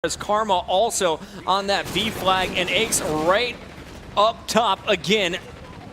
As Karma also on that V flag, and Ace right up top again.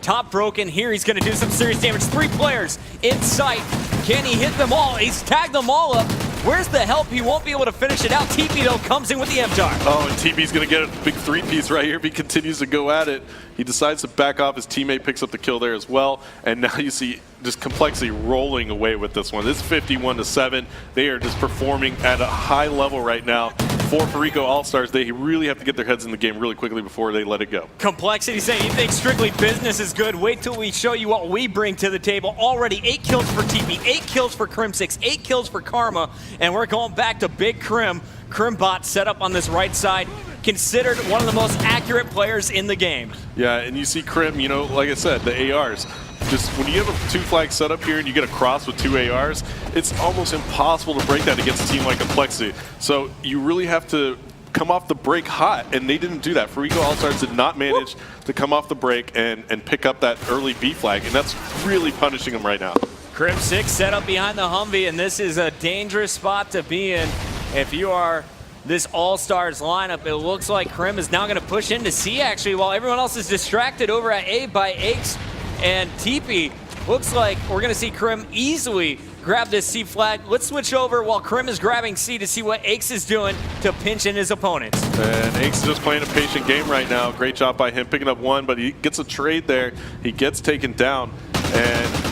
Top broken here. He's going to do some serious damage. 3 players in sight. Can he hit them all? He's tagged them all up. Where's the help? He won't be able to finish it out. TP though comes in with the MTAR. Oh, and TP's going to get a big 3-piece right here if he continues to go at it. He decides to back off. His teammate picks up the kill there as well. And now you see just Complexity rolling away with this one. This is 51-7. They are just performing at a high level right now. For Rico All-Stars, they really have to get their heads in the game really quickly before they let it go. Complexity saying you think strictly business is good. Wait till we show you what we bring to the table. Already 8 kills for TP, 8 kills for Crim6, 8 kills for Karma, and we're going back to Big Crim. Crimbot set up on this right side, considered one of the most accurate players in the game. Yeah, and you see Crim, you know, like I said, the ARs. Just when you have a 2-flag setup here and you get a cross with 2 ARs, it's almost impossible to break that against a team like Complexity. So you really have to come off the break hot, and they didn't do that. Rico All-Stars did not manage to come off the break and pick up that early B flag, and that's really punishing them right now. Crim6 set up behind the Humvee, and this is a dangerous spot to be in. If you are this All-Stars lineup, it looks like Crim is now going to push into C actually, while everyone else is distracted over at A by Ace and TP. Looks like we're going to see Crim easily grab this C flag. Let's switch over while Crim is grabbing C to see what Ace is doing to pinch in his opponents. And Ace is just playing a patient game right now. Great job by him picking up 1, but he gets a trade there. He gets taken down, and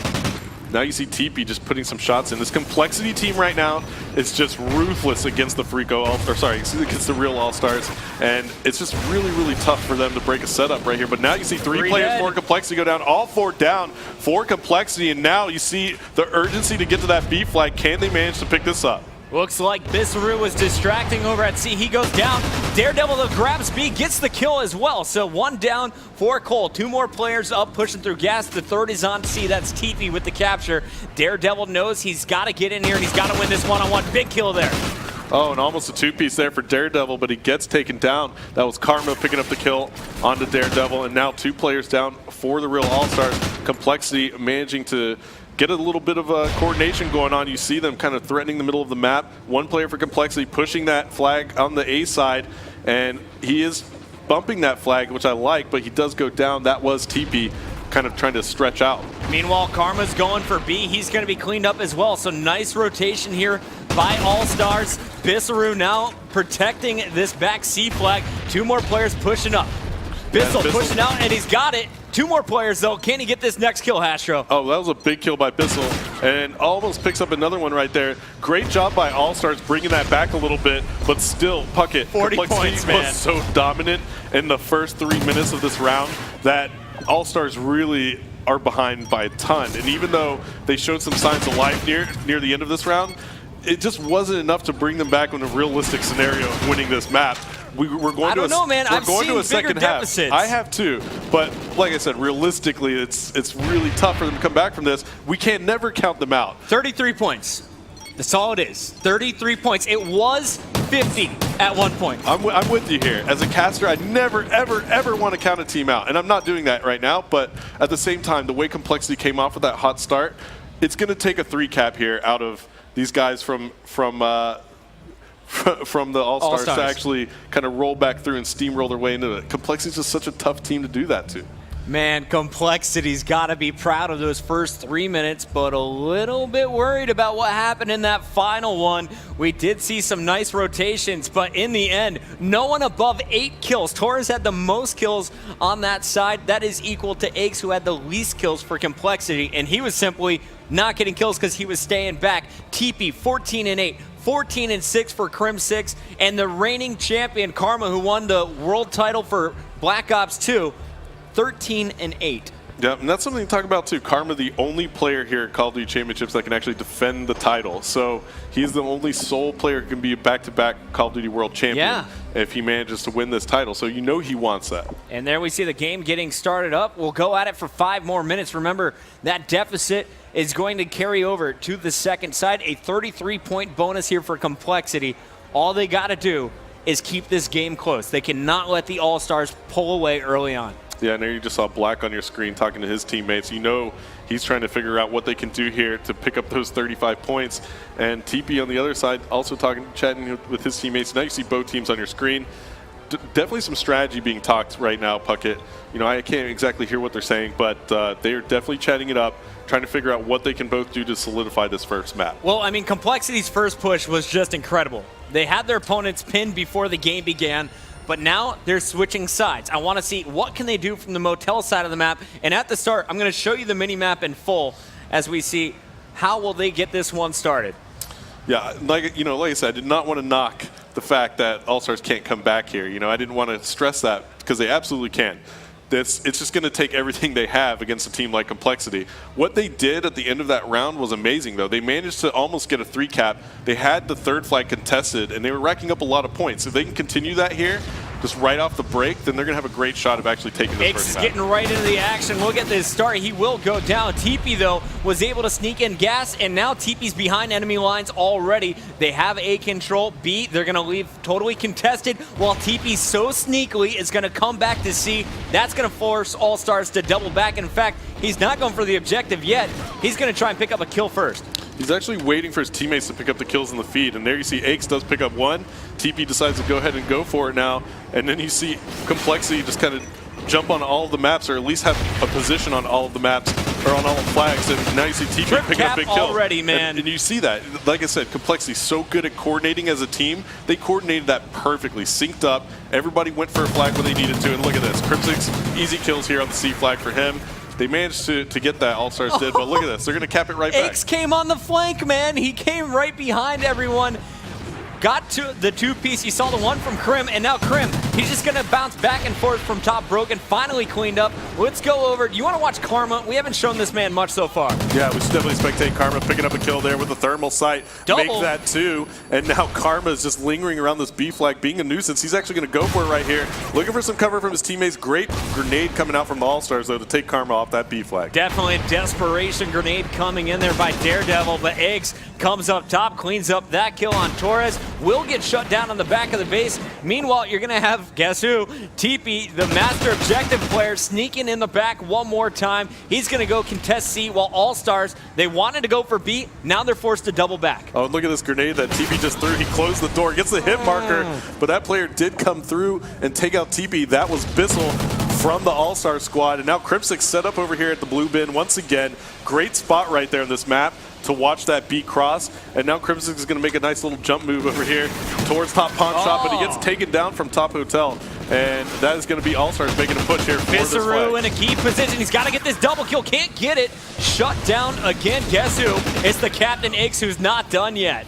now you see TP just putting some shots in. This Complexity team right now is just ruthless against the against the real All-Stars. And it's just really, really tough for them to break a setup right here. But now you see 3 players dead. for Complexity go down, all 4 down for Complexity. And now you see the urgency to get to that B flag. Can they manage to pick this up? Looks like Bissaru was distracting over at C. He goes down. Daredevil though grabs B, gets the kill as well. So 1 down for Cole. 2 more players up, pushing through gas. The 3rd is on C. That's TP with the capture. Daredevil knows he's got to get in here and he's got to win this one-on-one. Big kill there. Oh, and almost a 2-piece there for Daredevil, but he gets taken down. That was Karma picking up the kill onto Daredevil, and now 2 players down for the real All-Stars. Complexity managing to get a little bit of coordination going on. You see them kind of threatening the middle of the map. 1 player for Complexity pushing that flag on the A side, and he is bumping that flag, which I like, but he does go down. That was TP kind of trying to stretch out. Meanwhile, Karma's going for B. He's going to be cleaned up as well. So nice rotation here by All-Stars. Bissaru now protecting this back C flag. 2 more players pushing up. Bissell pushing out, and he's got it. 2 more players, though. Can he get this next kill, Hastro? Oh, that was a big kill by Bissell, and almost picks up another one right there. Great job by All-Stars bringing that back a little bit, but still, Puckett. 40 points, man. Was so dominant in the first 3 minutes of this round that All-Stars really are behind by a ton. And even though they showed some signs of life near the end of this round, it just wasn't enough to bring them back in a realistic scenario of winning this map. We're going to a second half. I have too, but like I said, realistically, it's really tough for them to come back from this. We can never count them out. 33 points. That's all it is. 33 points. It was 50 at one point. I'm with you here. As a caster, I never, ever, ever want to count a team out, and I'm not doing that right now. But at the same time, the way Complexity came off with that hot start, it's going to take a 3-cap here out of these guys from the All-Stars to actually kind of roll back through and steamroll their way into it. Complexity is just such a tough team to do that to. Man, Complexity's got to be proud of those first 3 minutes, but a little bit worried about what happened in that final one. We did see some nice rotations, but in the end, no one above 8 kills. Torres had the most kills on that side. That is equal to Aches, who had the least kills for Complexity, and he was simply not getting kills because he was staying back. TP 14-8. 14-6 for Crim6, and the reigning champion Karma, who won the world title for Black Ops 2, 13-8. Yeah, and that's something to talk about too. Karma, the only player here at Call of Duty Championships that can actually defend the title. So he's the only sole player who can be a back-to-back Call of Duty World Champion if he manages to win this title. So you know he wants that. And there we see the game getting started up. We'll go at it for 5 more minutes. Remember, that deficit is going to carry over to the second side. A 33-point bonus here for Complexity. All they got to do is keep this game close. They cannot let the All-Stars pull away early on. Yeah, and there you just saw Black on your screen talking to his teammates. You know he's trying to figure out what they can do here to pick up those 35 points. And TP on the other side also chatting with his teammates. Now you see both teams on your screen. Definitely some strategy being talked right now, Puckett. You know, I can't exactly hear what they're saying, but they are definitely chatting it up, trying to figure out what they can both do to solidify this first map. Well, I mean, Complexity's first push was just incredible. They had their opponents pinned before the game began, but now they're switching sides. I want to see what can they do from the motel side of the map. And at the start, I'm going to show you the mini-map in full as we see how will they get this one started. Yeah, like I said, I did not want to knock the fact that All-Stars can't come back here. You know, I didn't want to stress that because they absolutely can. It's just going to take everything they have against a team like Complexity. What they did at the end of that round was amazing, though. They managed to almost get a 3-cap. They had the third flag contested, and they were racking up a lot of points. If they can continue that here, just right off the break, then they're going to have a great shot of actually taking this X first is map. getting right into the action. Look at this start. He will go down. TP, though, was able to sneak in gas, and now TP's behind enemy lines already. They have A control. B, they're going to leave totally contested, while TP so sneakily is going to come back to C. That's going to force All-Stars to double back. In fact, he's not going for the objective yet. He's going to try and pick up a kill first. He's actually waiting for his teammates to pick up the kills in the feed, and there you see Aches does pick up one. TP decides to go ahead and go for it now, and then you see Complexity just kind of jump on all of the maps, or at least have a position on all of the maps, or on all the flags, and now you see TP picking up big kills. Already, man. And you see that. Like I said, Complexity's so good at coordinating as a team. They coordinated that perfectly, synced up. Everybody went for a flag when they needed to, and look at this. Cryptic's easy kills here on the C flag for him. They managed to get that, All-Stars did, but look at this. They're going to cap it right back. Aches came on the flank, man. He came right behind everyone. Got to the 2-piece. You saw the one from Krim, and now Krim, he's just going to bounce back and forth from top broken. Finally cleaned up. Let's go over. You want to watch Karma? We haven't shown this man much so far. Yeah, we should definitely spectate Karma picking up a kill there with the thermal sight. Double. Make that 2. And now Karma is just lingering around this B flag, being a nuisance. He's actually going to go for it right here. Looking for some cover from his teammates. Great grenade coming out from the All-Stars, though, to take Karma off that B flag. Definitely a desperation grenade coming in there by Daredevil, but Eggs comes up top, cleans up that kill on Torres. Will get shut down on the back of the base. Meanwhile, you're going to have, guess who? TP, the master objective player, sneaking in the back one more time. He's going to go contest C, while All-Stars, they wanted to go for B. Now they're forced to double back. Oh, look at this grenade that TP just threw. He closed the door, gets the hit marker, but that player did come through and take out TP. That was Bissell from the All-Star squad. And now Cryptic set up over here at the blue bin once again. Great spot right there in this map to watch that B cross. And now Crimson is going to make a nice little jump move over here towards top pawn shop, but he gets taken down from top hotel. And that is going to be All-Stars making a push here for this Visceru flag. in a key position. He's got to get this double kill. Can't get it. Shut down again. Guess who? It's the Captain X, who's not done yet.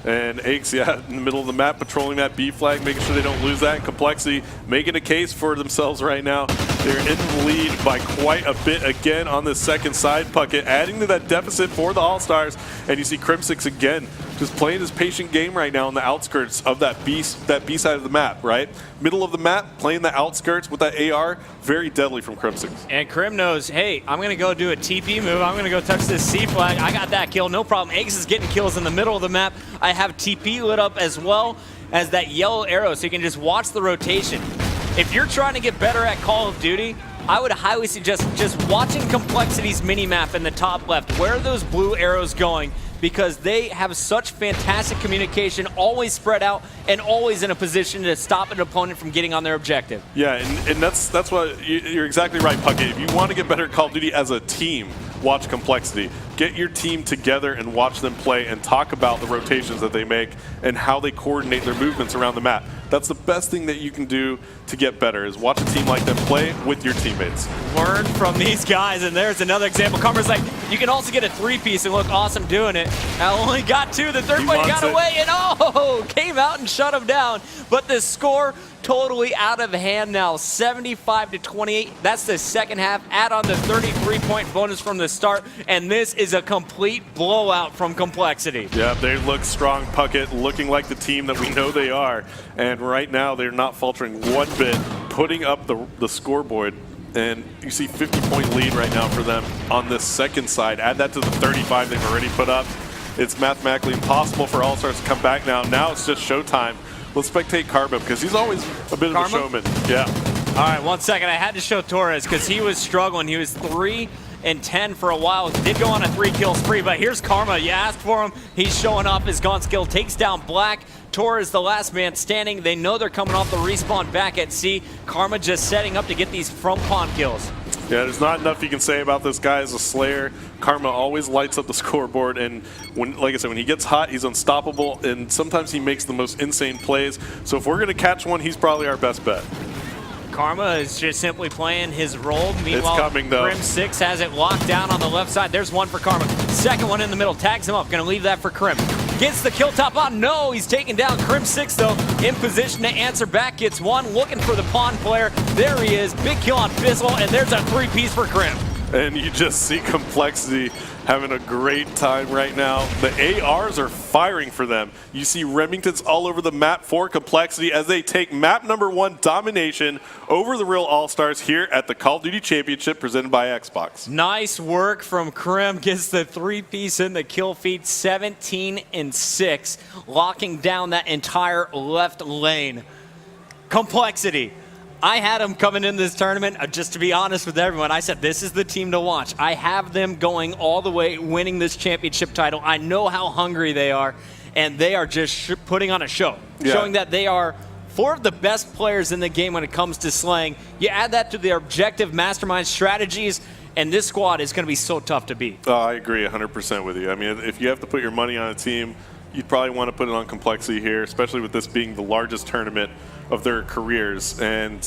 And Aches, yeah, in the middle of the map, patrolling that B flag, making sure they don't lose that. And Complexity making a case for themselves right now. They're in the lead by quite a bit again on the second side. Puckett adding to that deficit for the All-Stars. And you see Crimsix again just playing his patient game right now on the outskirts of that B side of the map, right? Middle of the map, playing the outskirts with that AR. Very deadly from Crimsix. And Krim knows, hey, I'm going to go do a TP move. I'm going to go touch this C flag. I got that kill, no problem. Eggs is getting kills in the middle of the map. I have TP lit up as well as that yellow arrow, so you can just watch the rotation. If you're trying to get better at Call of Duty, I would highly suggest just watching Complexity's minimap in the top left. Where are those blue arrows going? Because they have such fantastic communication, always spread out, and always in a position to stop an opponent from getting on their objective. Yeah, and that's what you're exactly right, Puckett. If you want to get better at Call of Duty as a team, watch Complexity. Get your team together and watch them play and talk about the rotations that they make and how they coordinate their movements around the map. That's the best thing that you can do to get better, is watch a team like them play with your teammates. Learn from these guys, and there's another example. Karma's like, you can also get a 3-piece and look awesome doing it. I only got 2. The third one got away, and came out and shut him down. But the score totally out of hand now, 75-28. That's the second half. Add on the 33-point bonus from the start, and this is a complete blowout from Complexity. Yeah, they look strong, Puckett, looking like the team that we know they are. And right now, they're not faltering one bit, putting up the scoreboard. And you see 50-point lead right now for them on this second side. Add that to the 35 they've already put up. It's mathematically impossible for All-Stars to come back now. Now it's just showtime. Let's spectate Karma because he's always a bit of a showman. Yeah. All right, 1 second. I had to show Torres because he was struggling. He was 3 and 10 for a while. He did go on a 3-kill spree, but here's Karma. You asked for him. He's showing off his gun skill. Takes down Black. Torres, the last man standing. They know they're coming off the respawn back at C. Karma just setting up to get these from pond kills. Yeah, there's not enough you can say about this guy as a Slayer. Karma always lights up the scoreboard, and when, like I said, when he gets hot, he's unstoppable, and sometimes he makes the most insane plays. So if we're going to catch one, he's probably our best bet. Karma is just simply playing his role. Meanwhile, it's coming, though. Crim6 has it locked down on the left side. There's one for Karma. Second one in the middle. Tags him up. Going to leave that for Crim. Gets the kill top on. No, he's taken down. Crim6, though, in position to answer back. Gets one. Looking for the pawn player. There he is. Big kill on Fizzle, and there's a 3-piece for Crim. And you just see Complexity having a great time right now. The ARs are firing for them. You see Remingtons all over the map for Complexity as they take map number 1 domination over the real All-Stars here at the Call of Duty Championship presented by Xbox. Nice work from Crim. Gets the 3-piece in the kill feed, 17 and 6, locking down that entire left lane. Complexity. I had them coming in this tournament, just to be honest with everyone. I said, this is the team to watch. I have them going all the way, winning this championship title. I know how hungry they are, and they are just putting on a show, showing that they are 4 of the best players in the game when it comes to slaying. You add that to their objective mastermind strategies, and this squad is going to be so tough to beat. Oh, I agree 100% with you. I mean, if you have to put your money on a team, you'd probably want to put it on Complexity here, especially with this being the largest tournament of their careers, and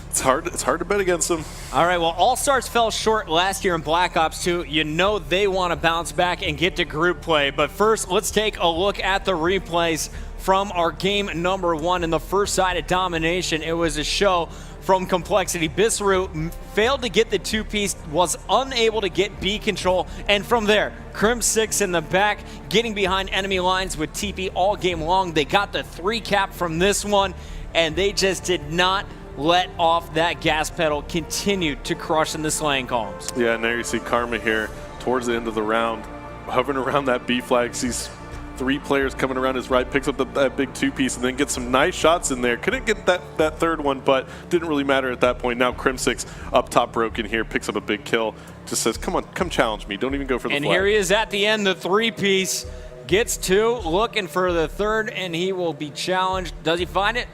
it's hard to bet against them. All right, well, All-Stars fell short last year in Black Ops 2. You know they want to bounce back and get to group play, but first, let's take a look at the replays from our game number 1 in the first side of domination. It was a show from Complexity. Bissaru failed to get the 2-piece, was unable to get B control, and from there, Crim6 in the back, getting behind enemy lines with TP all game long. They got the 3 cap from this one, and they just did not let off that gas pedal, continued to crush in the slaying columns. Yeah, now you see Karma here towards the end of the round, hovering around that B flag, sees 3 players coming around his right, picks up that big 2-piece, and then gets some nice shots in there. Couldn't get that third one, but didn't really matter at that point. Now Crim6 up top broken here, picks up a big kill, just says, come on, come challenge me. Don't even go for the flag. And here he is at the end, the 3-piece. Gets 2, looking for the 3rd, and he will be challenged. Does he find it?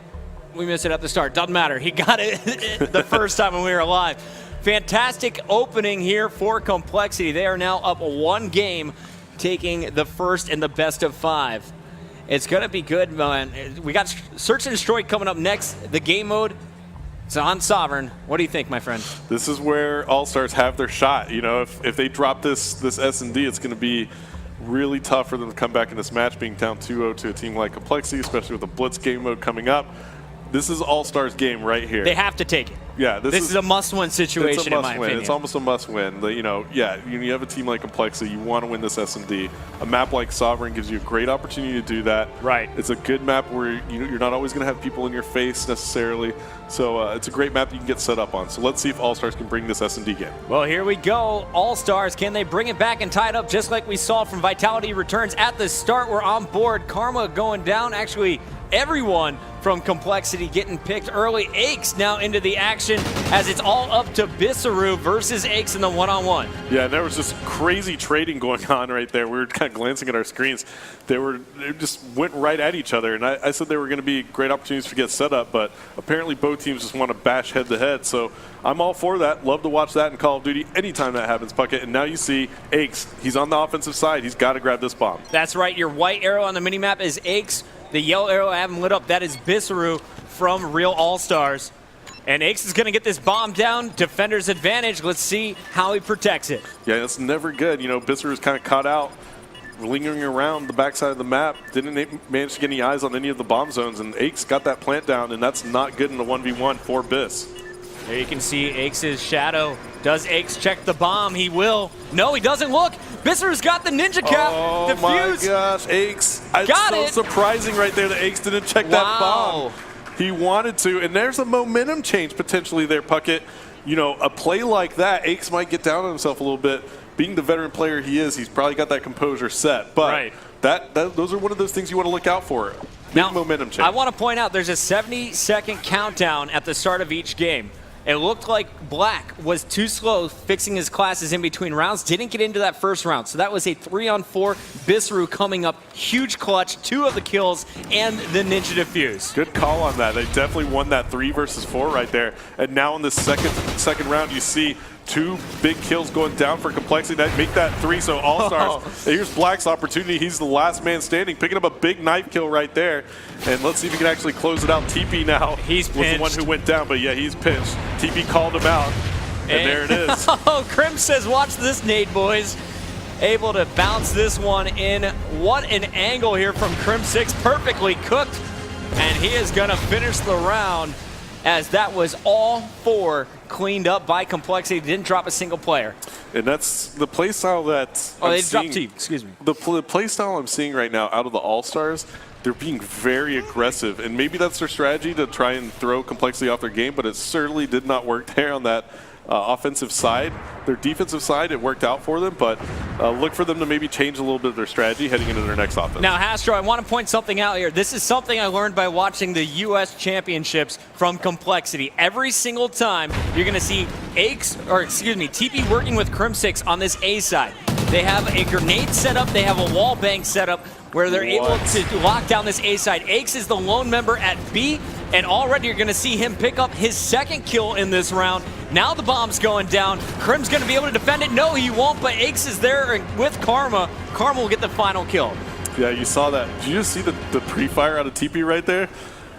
We missed it at the start. Doesn't matter. He got it the first time when we were live. Fantastic opening here for Complexity. They are now up 1 game, taking the first in the best of 5. It's going to be good, man. We got Search and Destroy coming up next. The game mode, it's on Sovereign. What do you think, my friend? This is where All-Stars have their shot. You know, if they drop this S&D, it's going to be really tough for them to come back in this match, being down 2-0 to a team like Complexity, especially with the Blitz game mode coming up. This is All-Stars game right here. They have to take it. Yeah, this is a must-win situation, it's a must in my opinion. It's almost a must-win. You know, yeah, you have a team like Complexity, you want to win this S&D. A map like Sovereign gives you a great opportunity to do that. Right. It's a good map where you're not always going to have people in your face necessarily. So it's a great map you can get set up on. So let's see if All-Stars can bring this S&D game. Well, here we go. All-Stars, can they bring it back and tie it up just like we saw from Vitality Returns at the start? We're on board. Karma going down. Actually, everyone from Complexity getting picked early. Aches now into the action as it's all up to Bissaru versus Aches in the one-on-one. Yeah, and there was just crazy trading going on right there. We were kind of glancing at our screens. They just went right at each other, and I said there were going to be great opportunities to get set up, but apparently both teams just want to bash head-to-head, so I'm all for that. Love to watch that in Call of Duty anytime that happens, Puckett. And now you see Aches. He's on the offensive side. He's got to grab this bomb. That's right. Your white arrow on the minimap is Aches. The yellow arrow I haven't lit up, that is Bissaru from Real All-Stars. And Aches is going to get this bomb down. Defender's advantage. Let's see how he protects it. Yeah, that's never good. You know, Bissaru's kind of caught out, lingering around the backside of the map. Didn't manage to get any eyes on any of the bomb zones, and Aches got that plant down, and that's not good in the 1v1 for Biss. There you can see Aches' shadow. Does Aches check the bomb? He will. No, he doesn't. Look, Bissaru's got the ninja cap. Oh Defuse. My gosh, Aches. Got it's it. So surprising right there that Aches didn't check that bomb. He wanted to, and there's a momentum change potentially there, Puckett. You know, a play like that, Aches might get down on himself a little bit. Being the veteran player he is, he's probably got that composure set. But those are one of those things you want to look out for. Big momentum change. I want to point out there's a 70-second countdown at the start of each game. It looked like Black was too slow fixing his classes in between rounds, didn't get into that first round. So that was a 3-on-4. Bisru coming up, huge clutch, 2 of the kills, and the Ninja Defuse. Good call on that. They definitely won that 3 versus 4 right there. And now in the second round, you see 2 big kills going down for Complexity that make that 3. So All-Stars, here's Black's opportunity. He's the last man standing, picking up a big knife kill right there. And let's see if he can actually close it out. TP now was the one who went down, but yeah, he's pinched. TP called him out, and there it is. Oh, Krim says, watch this nade, boys. Able to bounce this one in. What an angle here from Crim6, perfectly cooked. And he is gonna finish the round, as that was all 4 cleaned up by Complexity. Didn't drop a single player. And that's the playstyle that they dropped team, excuse me. The playstyle I'm seeing right now out of the All-Stars, they're being very aggressive. And maybe that's their strategy to try and throw Complexity off their game, but it certainly did not work there on that offensive side. Their defensive side, it worked out for them, but look for them to maybe change a little bit of their strategy heading into their next offense. Now, Hastro, I want to point something out here. This is something I learned by watching the U.S. Championships from Complexity. Every single time, you're going to see TP working with Crim6 on this A side. They have a grenade setup, they have a wall bang setup where they're able to lock down this A side. Aches is the lone member at B, and already you're going to see him pick up his 2nd kill in this round. Now the bomb's going down. Krim's going to be able to defend it. No, he won't, but Aches is there with Karma. Karma will get the final kill. Yeah, you saw that. Did you just see the pre-fire out of TP right there?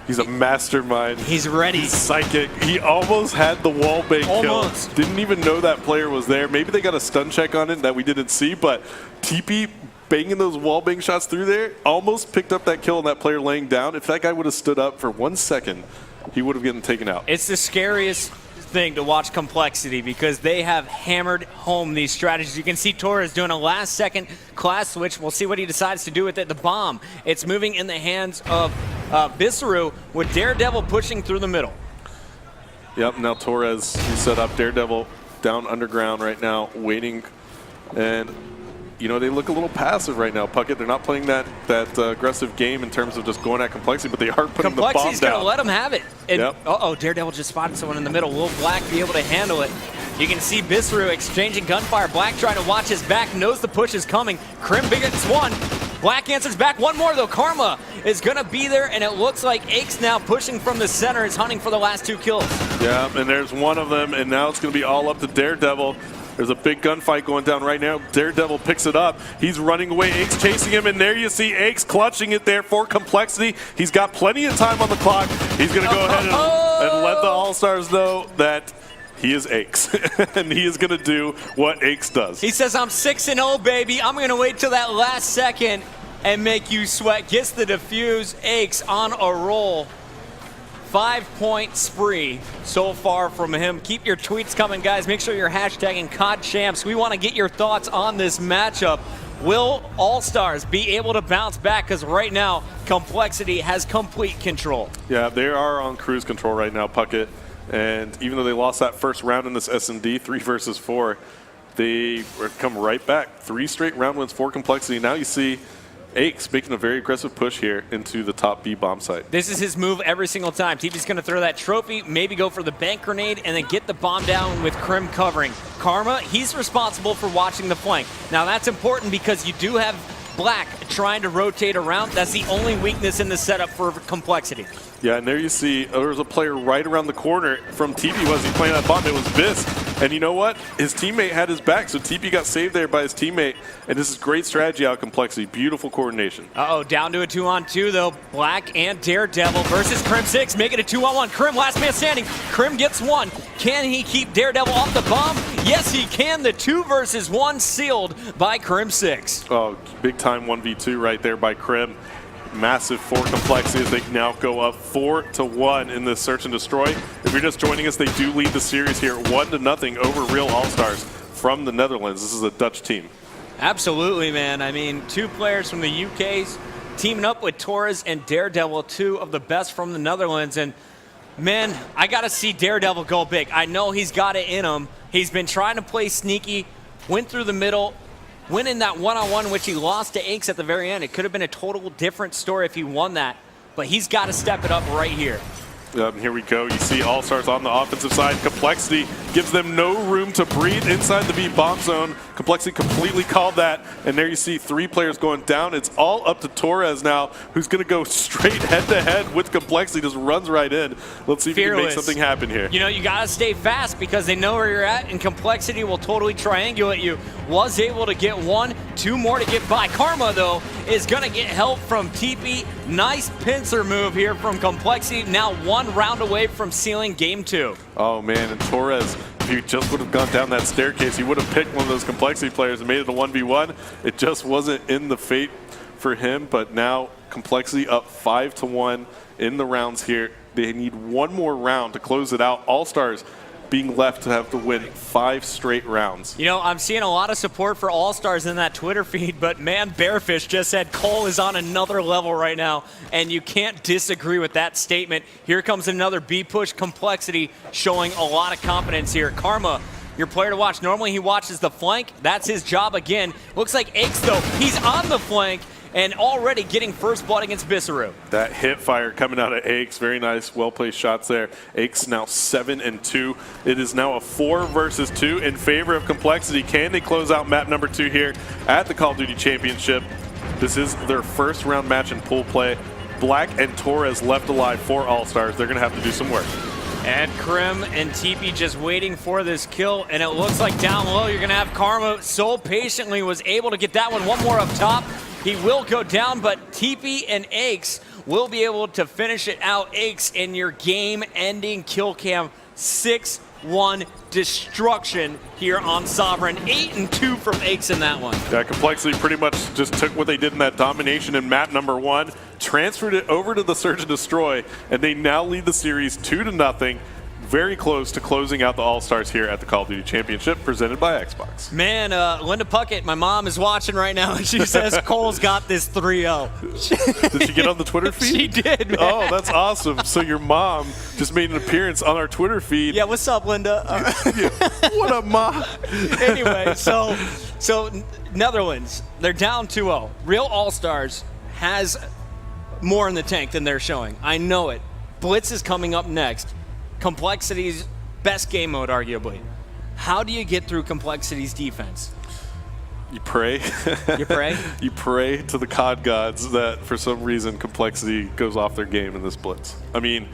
He's a mastermind. He's ready. He's psychic. He almost had the wall bang kill. Didn't even know that player was there. Maybe they got a stun check on it that we didn't see, but TP banging those wall bang shots through there almost picked up that kill on that player laying down. If that guy would have stood up for 1 second, he would have gotten taken out. It's the scariest thing to watch Complexity because they have hammered home these strategies. You can see Torres doing a last-second class switch. We'll see what he decides to do with it. The bomb, it's moving in the hands of Bisru with Daredevil pushing through the middle. Yep, now Torres, he set up Daredevil down underground right now, waiting. And, you know, they look a little passive right now, Puckett. They're not playing that aggressive game in terms of just going at Complexity, but they are putting the bomb down. Complexity's going to let them have it. And, uh-oh, Daredevil just spotted someone in the middle. Will Black be able to handle it? You can see Bisru exchanging gunfire. Black trying to watch his back, knows the push is coming. Krim gets one. Black answers back. One more, though. Karma is going to be there, and it looks like Aches now pushing from the center is hunting for the last 2 kills. Yeah, and there's one of them, and now it's going to be all up to Daredevil. There's a big gunfight going down right now. Daredevil picks it up. He's running away. Aches chasing him, and there you see Aches clutching it there for Complexity. He's got plenty of time on the clock. He's going to go ahead and let the All-Stars know that he is Aches, and he is going to do what Aches does. He says, I'm 6-0, baby. I'm going to wait till that last second and make you sweat. Gets the defuse. Aches on a roll. 5-point spree so far from him. Keep your tweets coming, guys. Make sure you're hashtagging COD Champs. We want to get your thoughts on this matchup. Will All-Stars be able to bounce back? Because right now, Complexity has complete control. Yeah, they are on cruise control right now, Puckett. And even though they lost that first round in this S&D, 3 versus 4, they come right back. 3 straight round wins for Complexity. Now you see Aches making a very aggressive push here into the top B bomb site. This is his move every single time. TP's going to throw that trophy, maybe go for the bank grenade, and then get the bomb down with Krim covering. Karma, he's responsible for watching the flank. Now that's important because you do have Black trying to rotate around. That's the only weakness in the setup for Complexity. Yeah, and there you see there's a player right around the corner from TP. Was he playing that bomb? It was Biss. And you know what? His teammate had his back, so TP got saved there by his teammate. And this is great strategy out of Complexity. Beautiful coordination. Uh-oh, down to a 2-on-2, though. Black and Daredevil versus Crim6. Make it a 2-on-1. Krim, last man standing. Krim gets one. Can he keep Daredevil off the bomb? Yes, he can. The 2 versus 1 sealed by Crim6. Oh, big time 1v2 right there by Krim. Massive for Complexity as they now go up 4-1 in this search and destroy. If you're just joining us, they do lead the series here 1-0 over Real All-Stars from the Netherlands. This is a Dutch team. Absolutely, man. I mean, 2 players from the UK's teaming up with Torres and Daredevil, 2 of the best from the Netherlands. And man, I got to see Daredevil go big. I know he's got it in him. He's been trying to play sneaky, went through the middle, went in that 1-on-1, which he lost to Aches at the very end. It could have been a total different story if he won that. but he's got to step it up right here. Here we go. You see All-Stars on the offensive side. Complexity gives them no room to breathe inside the B bomb zone. Complexity completely called that. And there you see 3 players going down. It's all up to Torres now, who's going to go straight head-to-head with Complexity. Just runs right in. Let's see if he can make something happen here. You know, you got to stay fast because they know where you're at, and Complexity will totally triangulate you. Was able to get 1, 2 more to get by. Karma, though, is going to get help from TP. Nice pincer move here from Complexity. Now 1 round away from sealing game 2. Oh, man, and Torres, if he just would have gone down that staircase, he would have picked one of those Complexity players and made it a 1v1. It just wasn't in the fate for him, but now Complexity up 5-1 in the rounds here. They need 1 more round to close it out. All-Stars being left to have to win 5 straight rounds. You know, I'm seeing a lot of support for All-Stars in that Twitter feed, but man, Bearfish just said Cole is on another level right now, and you can't disagree with that statement. Here comes another B-push. Complexity showing a lot of confidence here. Karma, your player to watch. Normally he watches the flank. That's his job again. Looks like Aches, though, he's on the flank and already getting first blood against Bissaru. That hit fire coming out of Aches. Very nice, well-placed shots there. Aches now 7-2. It is now a 4 versus 2 in favor of Complexity. Can they close out map number 2 here at the Call of Duty Championship? This is their first round match in pool play. Black and Torres left alive for All-Stars. They're going to have to do some work. And Krim and TP just waiting for this kill, and it looks like down low you're going to have Karma so patiently was able to get that one. 1 more up top. He will go down, but TP and Aches will be able to finish it out. Aches in your game-ending kill cam. 6-1 destruction here on Sovereign. 8-2 from Aches in that one. Yeah, Complexity pretty much just took what they did in that domination in map number 1, transferred it over to the Search and Destroy, and they now lead the series 2-0. Very close to closing out the All-Stars here at the Call of Duty Championship presented by Xbox. Man, Linda Puckett, my mom, is watching right now, and she says Cole's got this 3-0. Did she get on the Twitter feed? She did, man. Oh, that's awesome. So your mom just made an appearance on our Twitter feed. Yeah, what's up, Linda? Yeah. What up, Ma? Anyway, so Netherlands, they're down 2-0. Real All-Stars has more in the tank than they're showing. I know it. Blitz is coming up next. Complexity's best game mode, arguably. How do you get through Complexity's defense? You pray. You pray? You pray to the COD gods that for some reason Complexity goes off their game in this blitz. I mean,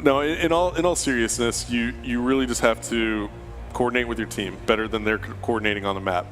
no, in all seriousness, you really just have to coordinate with your team better than they're coordinating on the map.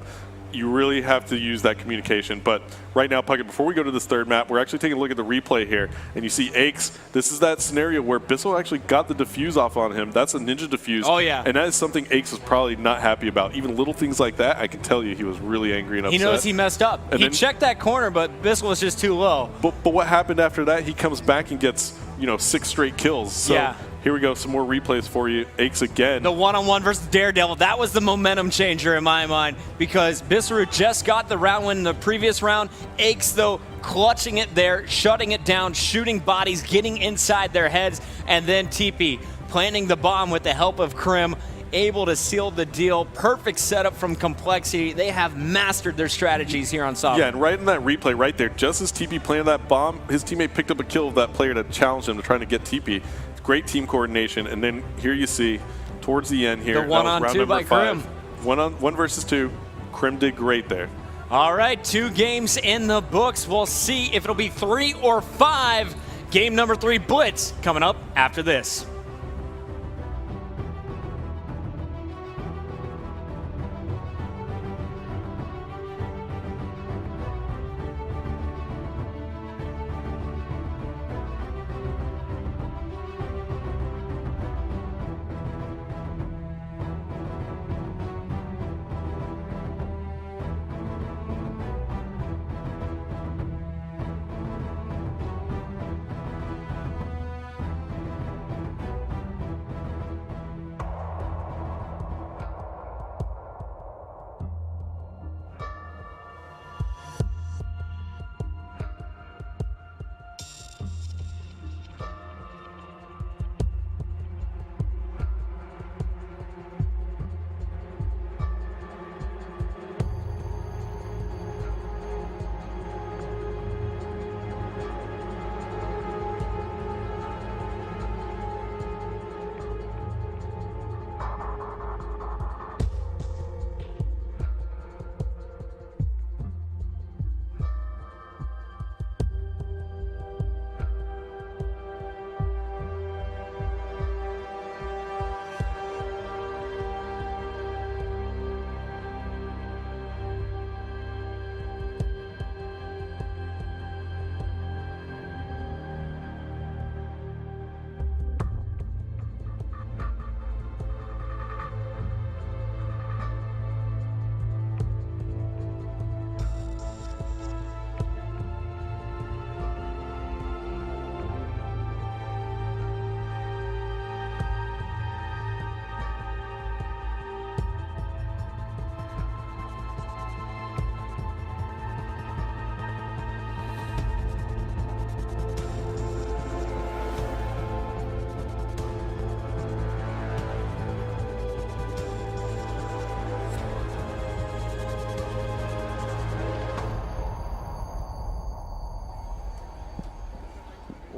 You really have to use that communication. But right now, Puckett, before we go to this 3rd map, we're actually taking a look at the replay here. And you see Aches. This is that scenario where Bissell actually got the defuse off on him. That's a ninja defuse. Oh, yeah. And that is something Aches was probably not happy about. Even little things like that, I can tell you he was really angry and upset. He knows he messed up. And he checked that corner, but Bissell was just too low. But what happened after that? He comes back and gets 6 straight kills. So yeah. Here we go, some more replays for you. Aches again. The one-on-one versus Daredevil, that was the momentum changer in my mind because Bissaru just got the round win in the previous round. Aches, though, clutching it there, shutting it down, shooting bodies, getting inside their heads, and then TP planting the bomb with the help of Krim, able to seal the deal. Perfect setup from Complexity. They have mastered their strategies here on Sovereign. Yeah, and right in that replay right there, just as TP planted that bomb, his teammate picked up a kill of that player to challenge him to trying to get TP. Great team coordination, and then here you see towards the end here, the 1-on-2 by Krim. 1 versus 2. Krim did great there. All right, 2 games in the books. We'll see if it'll be 3 or 5. Game number 3, Blitz, coming up after this.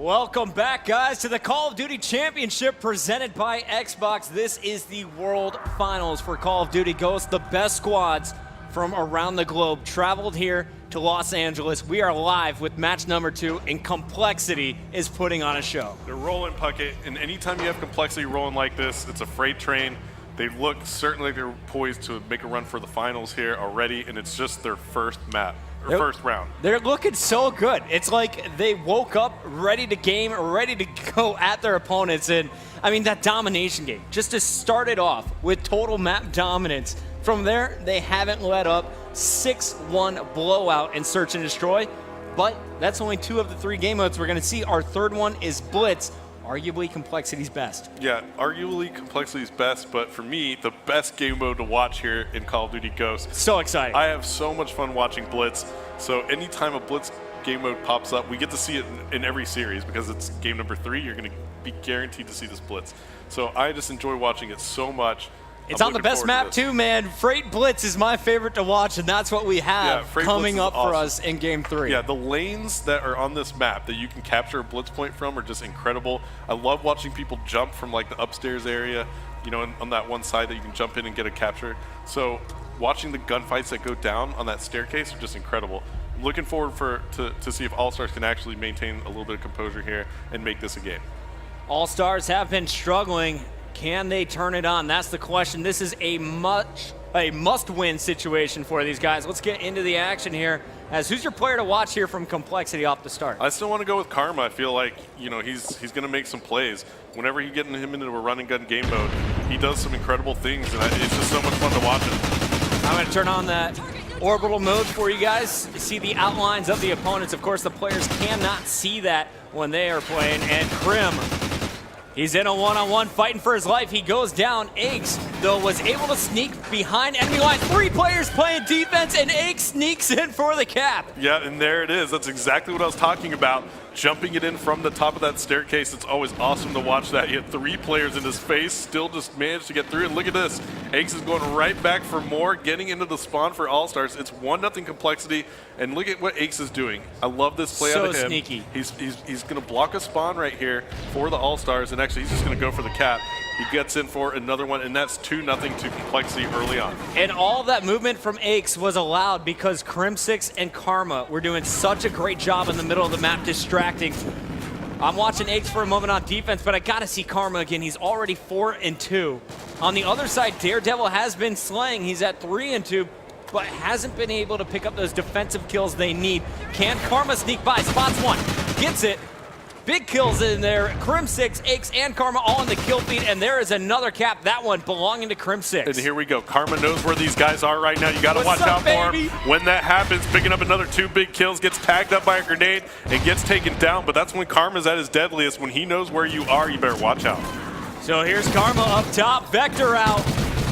Welcome back, guys, to the Call of Duty Championship presented by Xbox. This is the World Finals for Call of Duty Ghosts. The best squads from around the globe traveled here to Los Angeles. We are live with match number 2, and Complexity is putting on a show. They're rolling, Puckett, and anytime you have Complexity rolling like this, it's a freight train. They look certainly like they're poised to make a run for the finals here already, and it's just their first map. First round. They're looking so good. It's like they woke up ready to game, ready to go at their opponents. And I mean, that domination game, just to start it off with total map dominance. From there, they haven't let up. 6-1 blowout in Search and Destroy. But that's only 2 of the 3 game modes we're going to see. Our third one is Blitz. Arguably Complexity's best. Yeah, arguably Complexity's best, but for me, the best game mode to watch here in Call of Duty Ghosts. So exciting. I have so much fun watching Blitz. So anytime a Blitz game mode pops up, we get to see it in every series because it's game number 3. You're going to be guaranteed to see this Blitz. So I just enjoy watching it so much. It's on the best map too, man. Freight Blitz is my favorite to watch, and that's what we have coming up for us in Game 3. Yeah, the lanes that are on this map that you can capture a Blitz point from are just incredible. I love watching people jump from like the upstairs area, you know, on that one side that you can jump in and get a capture. So watching the gunfights that go down on that staircase are just incredible. I'm looking forward to see if All-Stars can actually maintain a little bit of composure here and make this a game. All-Stars have been struggling. Can they turn it on? That's the question. This is a must-win situation for these guys. Let's get into the action here. As who's your player to watch here from Complexity off the start? I still want to go with Karma. I feel like, you know, he's going to make some plays. Whenever you get him into a run and gun game mode, he does some incredible things, and it's just so much fun to watch him. I'm going to turn on that orbital mode for you guys. See the outlines of the opponents. Of course, the players cannot see that when they are playing. And Krim, he's in a one-on-one fighting for his life. He goes down. Aches, though, was able to sneak behind enemy line. 3 players playing defense, and Aches sneaks in for the cap. Yeah, and there it is. That's exactly what I was talking about. Jumping it in from the top of that staircase. It's always awesome to watch that. He had 3 players in his face, still just managed to get through. And look at this. Aches is going right back for more, getting into the spawn for All-Stars. It's 1-0 Complexity, and look at what Aches is doing. I love this play out of him. So sneaky. He's going to block a spawn right here for the All-Stars, and actually he's just going to go for the cap. He gets in for another one, and that's 2-0 to Complexity early on. And all that movement from Aches was allowed because Crim6 and Karma were doing such a great job in the middle of the map distracting. I'm watching Aches for a moment on defense, but I gotta see Karma again. He's already 4-2. On the other side, Daredevil has been slaying. He's at 3-2, but hasn't been able to pick up those defensive kills they need. Can Karma sneak by? Spots one, gets it. Big kills in there. Crim6, Aches, and Karma all in the kill feed, and there is another cap. That one belonging to Crim6. And here we go. Karma knows where these guys are right now. You got to watch out for him. When that happens, picking up another 2 big kills, gets tagged up by a grenade, and gets taken down. But that's when Karma's at his deadliest. When he knows where you are, you better watch out. So here's Karma up top. Vector out.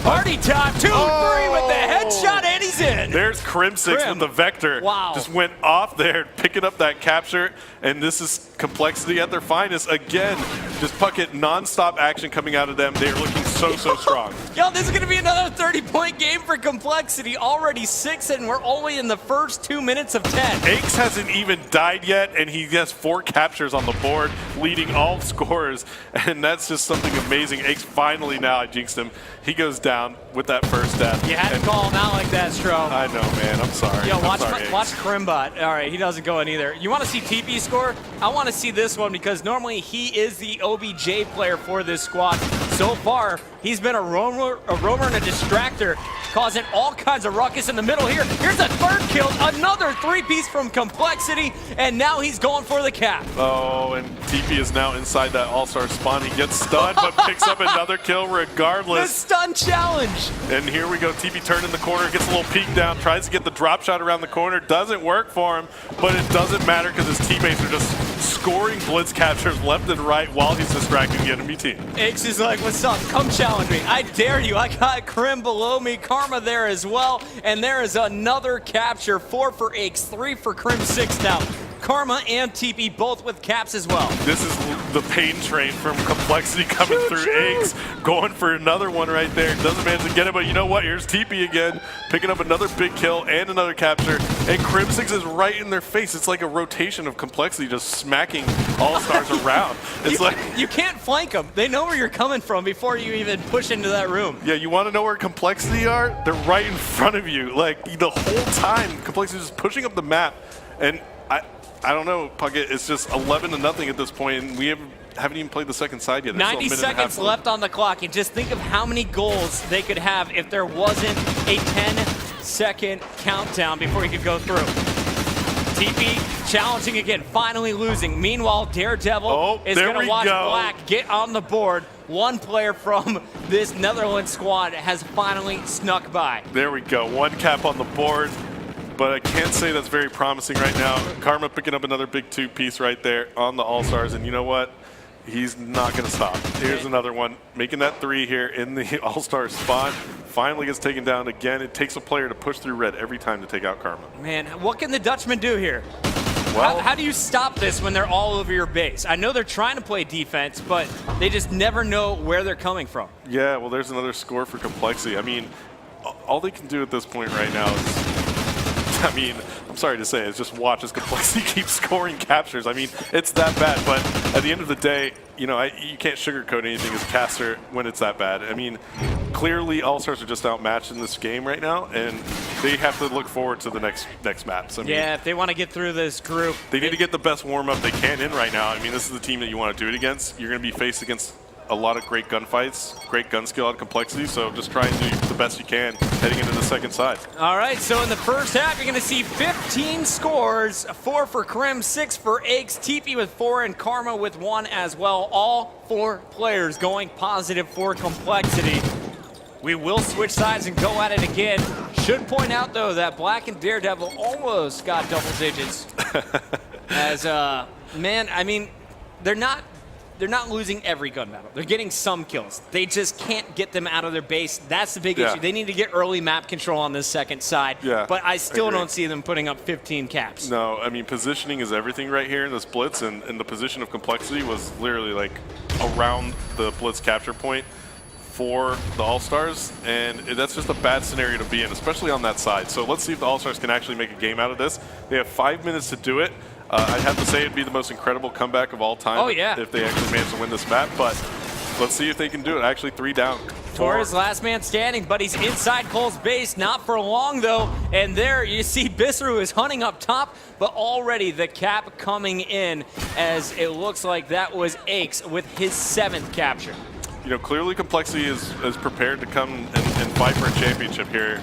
Party time, 2-3 with the headshot, and he's in. There's Crim6 with the Vector. Wow. Just went off there, picking up that capture, and this is Complexity at their finest. Again, just Puckett non-stop action coming out of them. They are looking so strong. Yo, this is going to be another 30-point game for Complexity. Already 6, and we're only in the first 2 minutes of 10. Aches hasn't even died yet, and he has 4 captures on the board, leading all scorers, and that's just something amazing. Aches finally, now I jinxed him, he goes down with that first death. You had to call him out like that, Stro. I know, man. I'm sorry. Yo, watch Crimbot. All right, he doesn't go in either. You want to see TP score? I want to see this one because normally he is the OBJ player for this squad. So far, he's been a roamer and a distractor, causing all kinds of ruckus in the middle here. Here's a 3rd kill, another 3-piece from Complexity, and now he's going for the cap. Oh, and TP is now inside that All-Star spawn. He gets stunned, but picks up another kill regardless. The stun challenge. And here we go. TP turning the corner, gets a little peek down, tries to get the drop shot around the corner. Doesn't work for him, but it doesn't matter because his teammates are just scoring blitz captures left and right while he's distracting the enemy team. Aches is like, what's up? Come challenge me. I dare you. I got Krim below me, Karma there as well, and there is another capture. 4 for Aches, 3 for Crim6 now. Karma and TP both with caps as well. This is the pain train from Complexity coming through Eggs, going for another one right there. Doesn't manage to get it, but you know what? Here's TP again, picking up another big kill and another capture. And Crim6 is right in their face. It's like a rotation of Complexity just smacking All-Stars around. It's you can't flank them. They know where you're coming from before you even push into that room. Yeah, you want to know where Complexity are? They're right in front of you. Like, the whole time, Complexity is just pushing up the map. And I don't know, Puckett, it's just 11-0 at this point, and we haven't even played the second side yet. There's 90 seconds left on the clock, and just think of how many goals they could have if there wasn't a 10-second countdown before you could go through. TP challenging again, finally losing. Meanwhile, Daredevil is going to watch Black get on the board. One player from this Netherlands squad has finally snuck by. There we go, one cap on the board. But I can't say that's very promising right now. Karma picking up another big 2-piece right there on the All-Stars, and you know what? He's not going to stop. Here's another one, making that 3 here in the All-Star spot. Finally gets taken down again. It takes a player to push through red every time to take out Karma. Man, what can the Dutchman do here? Well, how do you stop this when they're all over your base? I know they're trying to play defense, but they just never know where they're coming from. Yeah, well, there's another score for Complexity. I mean, all they can do at this point right now is, I mean, I'm sorry to say, it's just watch as Complexity keeps scoring captures. I mean, it's that bad, but at the end of the day, you know, you can't sugarcoat anything as a caster when it's that bad. I mean, clearly All-Stars are just outmatched in this game right now, and they have to look forward to the next maps. I mean, yeah, if they want to get through this group. They need to get the best warm-up they can in right now. I mean, this is the team that you want to do it against. You're going to be faced against a lot of great gunfights, great gun skill out of Complexity, so just try and do the best you can heading into the second side. All right, so in the first half, you're going to see 15 scores, 4 for Krim, 6 for Aches, TP with 4, and Karma with 1 as well. All 4 players going positive for Complexity. We will switch sides and go at it again. Should point out, though, that Black and Daredevil almost got double digits. As, man, I mean, they're not losing every gun battle. They're getting some kills. They just can't get them out of their base. That's the big issue. They need to get early map control on this second side. Yeah, but I still don't see them putting up 15 caps. No, I mean, positioning is everything right here in this blitz, and the position of Complexity was literally like around the blitz capture point for the All-Stars, and that's just a bad scenario to be in, especially on that side. So let's see if the All-Stars can actually make a game out of this. They have 5 minutes to do it. I'd have to say it'd be the most incredible comeback of all time if they actually manage to win this map, but let's see if they can do it. Actually, 3 down. Torres, last man standing, but he's inside Cole's base. Not for long, though. And there you see Bisru is hunting up top, but already the cap coming in as it looks like that was Aches with his 7th capture. You know, clearly Complexity is prepared to come and fight for a championship here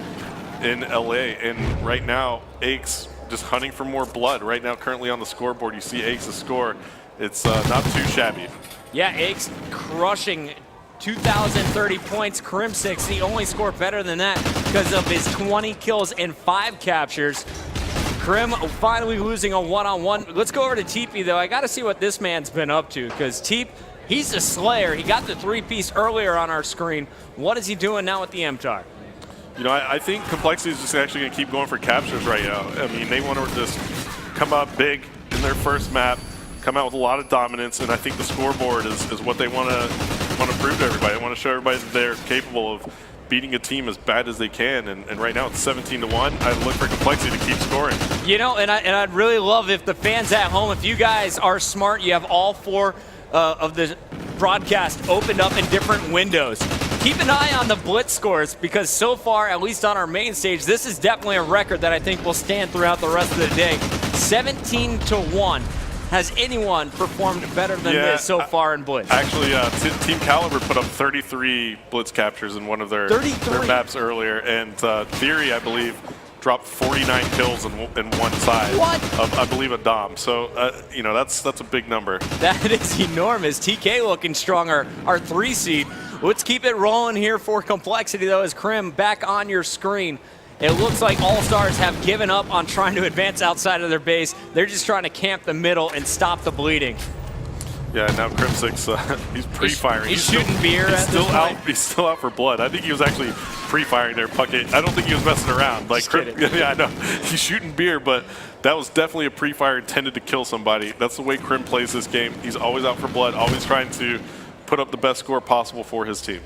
in LA, and right now, Aches just hunting for more blood. Right now, currently on the scoreboard, you see Aches' score. It's not too shabby. Yeah, Aches crushing 2,030 points. Crim6, the only score better than that because of his 20 kills and 5 captures. Krim finally losing a one-on-one. Let's go over to TP, though. I got to see what this man's been up to because Teep, he's a slayer. He got the 3-piece earlier on our screen. What is he doing now with the MTAR? You know, I think Complexity is just actually going to keep going for captures right now. I mean, they want to just come out big in their first map, come out with a lot of dominance, and I think the scoreboard is what they want to prove to everybody. They want to show everybody that they're capable of beating a team as bad as they can, and right now it's 17-1. I look for Complexity to keep scoring. You know, and I'd really love if the fans at home, if you guys are smart, you have all 4 of the broadcast opened up in different windows. Keep an eye on the blitz scores because so far, at least on our main stage, this is definitely a record that I think will stand throughout the rest of the day. 17-1. Has anyone performed better than this so far in blitz? Actually, Team Caliber put up 33 blitz captures in one of their maps earlier, and Theory, I believe, dropped 49 kills in one side of, I believe, a Dom. So, you know, that's a big number. That is enormous. TK looking strong, our 3 seed. Let's keep it rolling here for Complexity, though, as Krim back on your screen. It looks like All-Stars have given up on trying to advance outside of their base. They're just trying to camp the middle and stop the bleeding. Yeah, now Crim6, he's pre-firing. He's shooting beer at this point. He's still out for blood. I think he was actually pre-firing there, Puckett. I don't think he was messing around. Like, yeah, I know. He's shooting beer, but that was definitely a pre-fire intended to kill somebody. That's the way Crim plays this game. He's always out for blood, always trying to put up the best score possible for his team.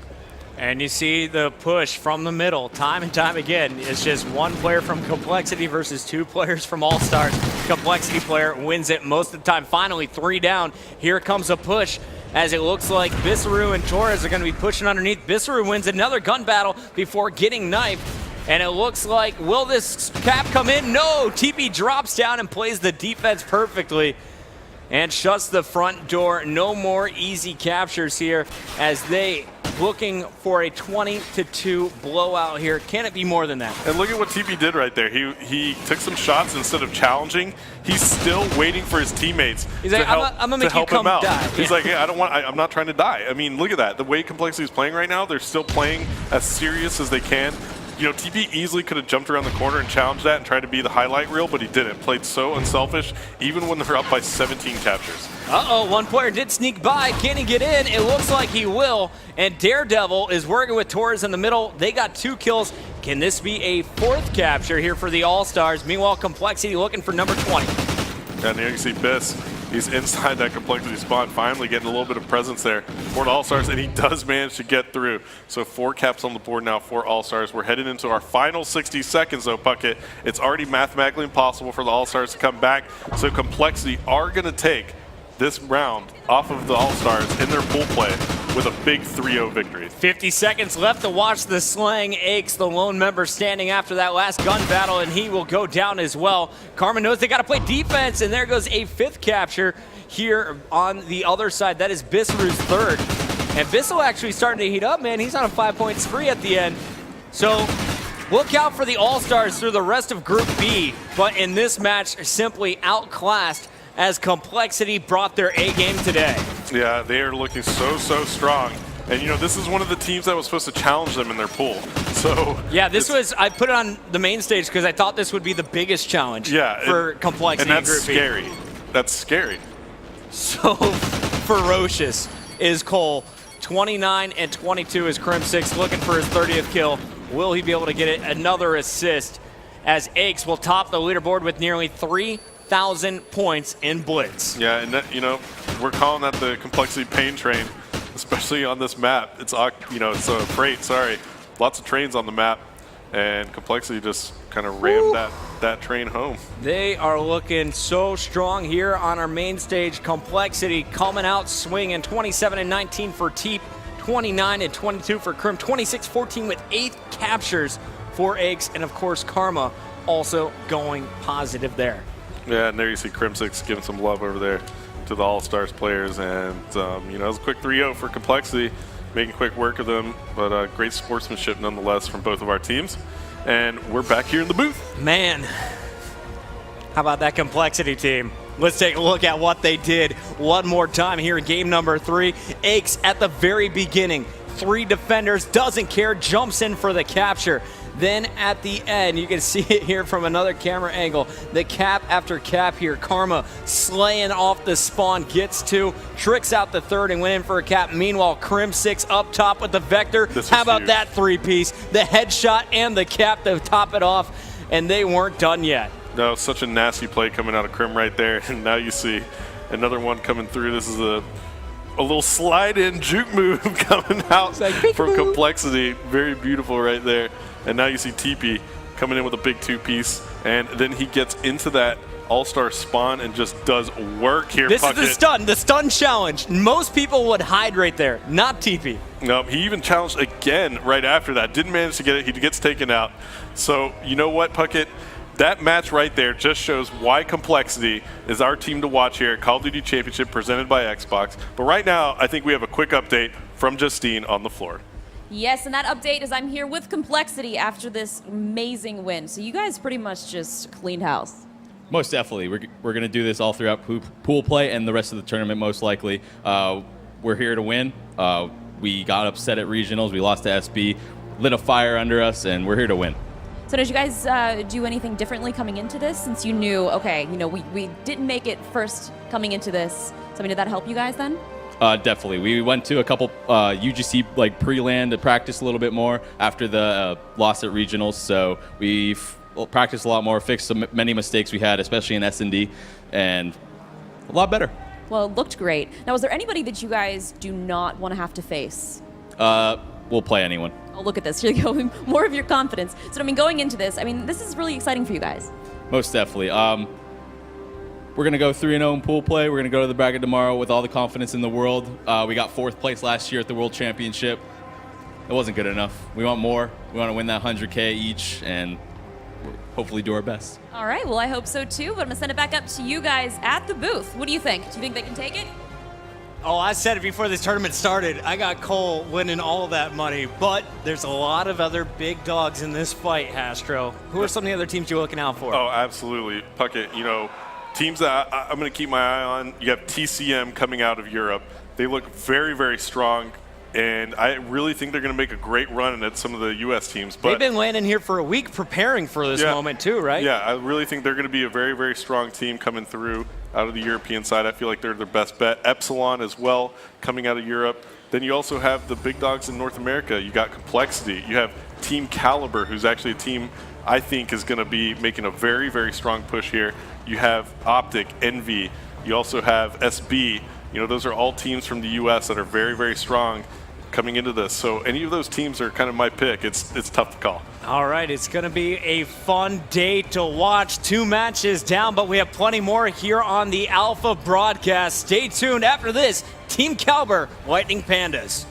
And you see the push from the middle time and time again. It's just one player from Complexity versus two players from All-Stars. Complexity player wins it most of the time. Finally, 3 down. Here comes a push as it looks like Bisaru and Torres are going to be pushing underneath. Bisaru wins another gun battle before getting knifed. And it looks like, will this cap come in? No! TP drops down and plays the defense perfectly and shuts the front door. No more easy captures here as they looking for a 20-2 blowout here. Can it be more than that? And look at what TP did right there. He took some shots instead of challenging. He's still waiting for his teammates He's like, I'm gonna make you come die. He's like, hey, I'm not trying to die. I mean, look at that. The way Complexity is playing right now, they're still playing as serious as they can. You know, TP easily could have jumped around the corner and challenged that and tried to be the highlight reel, but he didn't. Played so unselfish, even when they're up by 17 captures. Uh-oh, one player did sneak by. Can he get in? It looks like he will. And Daredevil is working with Torres in the middle. They got 2 kills. Can this be a 4th capture here for the All-Stars? Meanwhile, Complexity looking for number 20. And here you see Biss. He's inside that Complexity spawn, finally getting a little bit of presence there for the All-Stars, and he does manage to get through. So 4 caps on the board now for All-Stars. We're headed into our final 60 seconds, though, Puckett. It's already mathematically impossible for the All-Stars to come back, so Complexity are going to take this round off of the All-Stars in their pool play with a big 3-0 victory. 50 seconds left to watch the Slang Aches, the lone member standing after that last gun battle, and he will go down as well. Karma knows they got to play defense, and there goes a 5th capture here on the other side. That is Bisaru's 3rd. And Bissell actually starting to heat up, man. He's on a 5-point spree at the end. So look out for the All-Stars through the rest of Group B, but in this match, simply outclassed as Complexity brought their A game today. Yeah, they are looking so strong. And you know, this is one of the teams that was supposed to challenge them in their pool. So yeah, I put it on the main stage because I thought this would be the biggest challenge for Complexity. And that's in Group scary. B. That's scary. So ferocious is Cole. 29 and 22 is Crim6 looking for his 30th kill. Will he be able to get it? Another assist as Aches will top the leaderboard with nearly 3,000 points in Blitz. Yeah, and that, you know, we're calling that the Complexity pain train, especially on this map. It's, you know, it's a freight, sorry. Lots of trains on the map, and Complexity just kind of rammed that train home. They are looking so strong here on our main stage. Complexity coming out swinging 27 and 19 for Teep, 29 and 22 for Crim, 26-14 with 8 captures for Aches, and of course Karma also going positive there. Yeah, and there you see Crim6 giving some love over there to the All-Stars players, and you know, it was a quick 3-0 for Complexity, making quick work of them, but great sportsmanship nonetheless from both of our teams. And we're back here in the booth. Man, how about that Complexity team? Let's take a look at what they did one more time here in game number 3. Aches at the very beginning, 3 defenders, doesn't care, jumps in for the capture. Then at the end, you can see it here from another camera angle, the cap after cap here. Karma slaying off the spawn, gets 2, tricks out the 3rd and went in for a cap. Meanwhile, Crim6 up top with the Vector. How about that 3-piece? The headshot and the cap to top it off, and they weren't done yet. No, such a nasty play coming out of Crim right there, and now you see another one coming through. This is a little slide-in juke move coming out from Complexity. Very beautiful right there. And now you see TP coming in with a big 2-piece, and then he gets into that All-Star spawn and just does work here. This is the stun challenge. Most people would hide right there, not TP. No, he even challenged again right after that. Didn't manage to get it. He gets taken out. So you know what, Puckett? That match right there just shows why Complexity is our team to watch here at Call of Duty Championship presented by Xbox. But right now, I think we have a quick update from Justine on the floor. Yes, and that update is I'm here with Complexity after this amazing win. So you guys pretty much just cleaned house. Most definitely. We're going to do this all throughout pool play and the rest of the tournament most likely. We're here to win. We got upset at regionals. We lost to SB, lit a fire under us, and we're here to win. So did you guys do anything differently coming into this since you knew, okay, you know, we didn't make it first coming into this. So I mean, did that help you guys then? Definitely. We went to a couple UGC like pre-land to practice a little bit more after the loss at regionals. So we practiced a lot more, fixed many mistakes we had, especially in S&D, and a lot better. Well, it looked great. Now, is there anybody that you guys do not want to have to face? We'll play anyone. Oh, look at this. Here you go. More of your confidence. So, I mean, going into this, I mean, this is really exciting for you guys. Most definitely. We're going to go 3-0 in pool play. We're going to go to the bracket tomorrow with all the confidence in the world. We got 4th place last year at the World Championship. It wasn't good enough. We want more. We want to win that 100K each and hopefully do our best. All right. Well, I hope so too, but I'm going to send it back up to you guys at the booth. What do you think? Do you think they can take it? Oh, I said it before this tournament started. I got Cole winning all of that money, but there's a lot of other big dogs in this fight, Hastro. Who are some of the other teams you're looking out for? Oh, absolutely. Puckett, you know, teams that I'm going to keep my eye on, you have TCM coming out of Europe. They look very, very strong, and I really think they're going to make a great run at some of the U.S. teams. But they've been landing here for a week preparing for this moment too, right? Yeah, I really think they're going to be a very, very strong team coming through out of the European side. I feel like they're their best bet. Epsilon as well, coming out of Europe. Then you also have the big dogs in North America. You got Complexity. You have Team Caliber, who's actually a team I think is going to be making a very, very strong push here. You have Optic, Envy. You also have SB. You know, those are all teams from the U.S. that are very, very strong coming into this. So any of those teams are kind of my pick. It's tough to call. All right, it's going to be a fun day to watch. 2 matches down, but we have plenty more here on the Alpha broadcast. Stay tuned after this. Team Caliber, Lightning Pandas.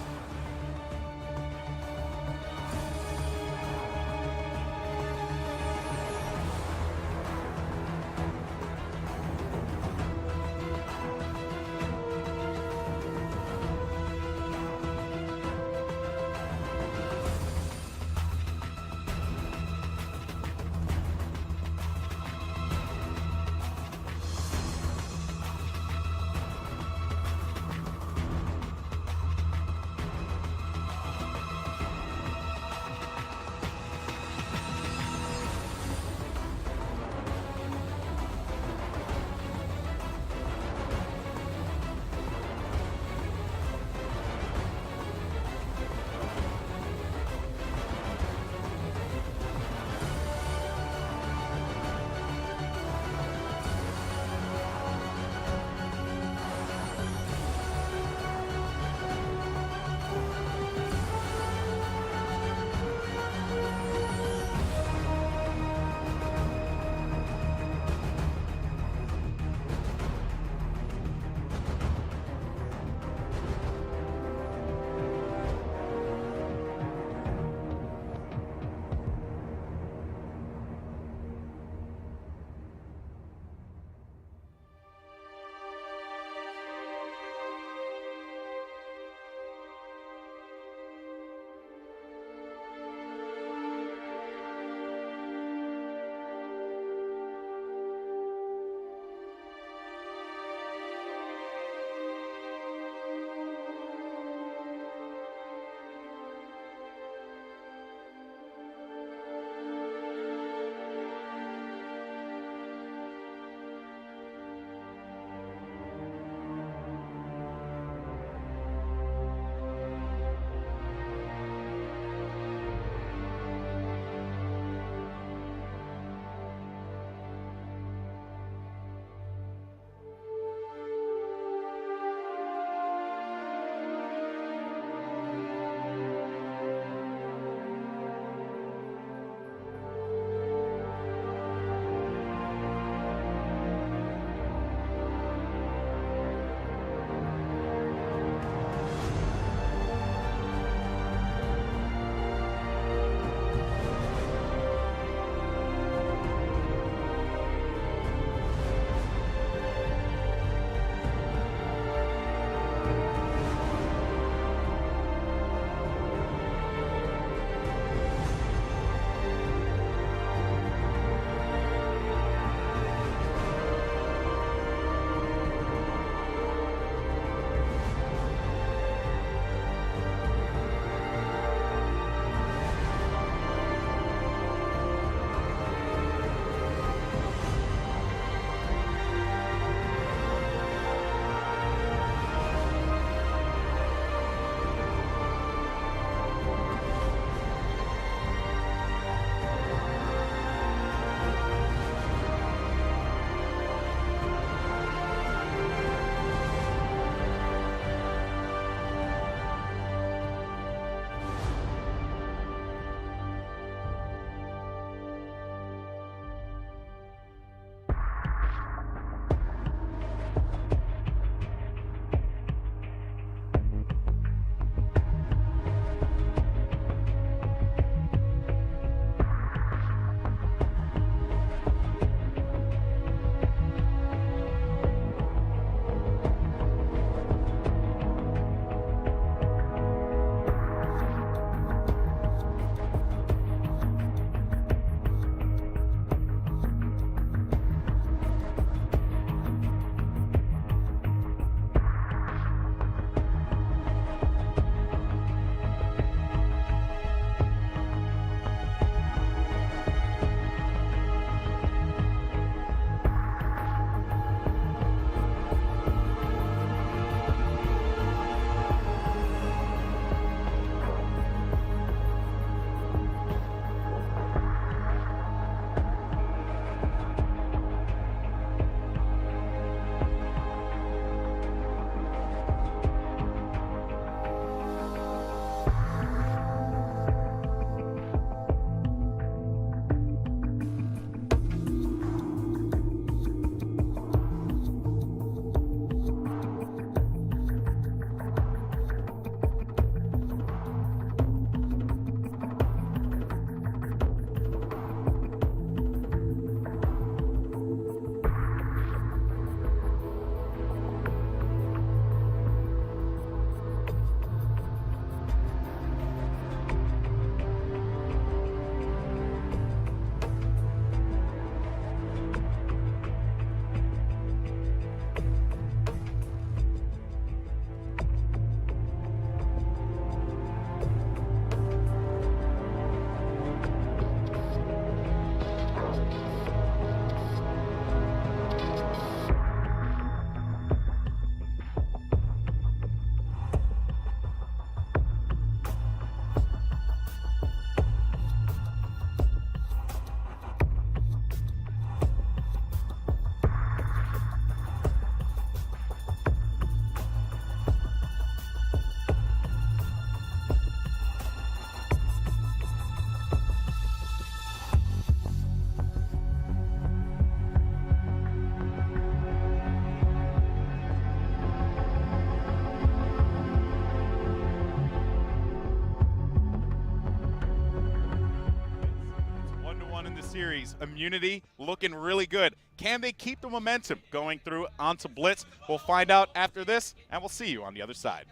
series. Immunity looking really good. Can they keep the momentum going through onto Blitz? We'll find out after this, and we'll see you on the other side.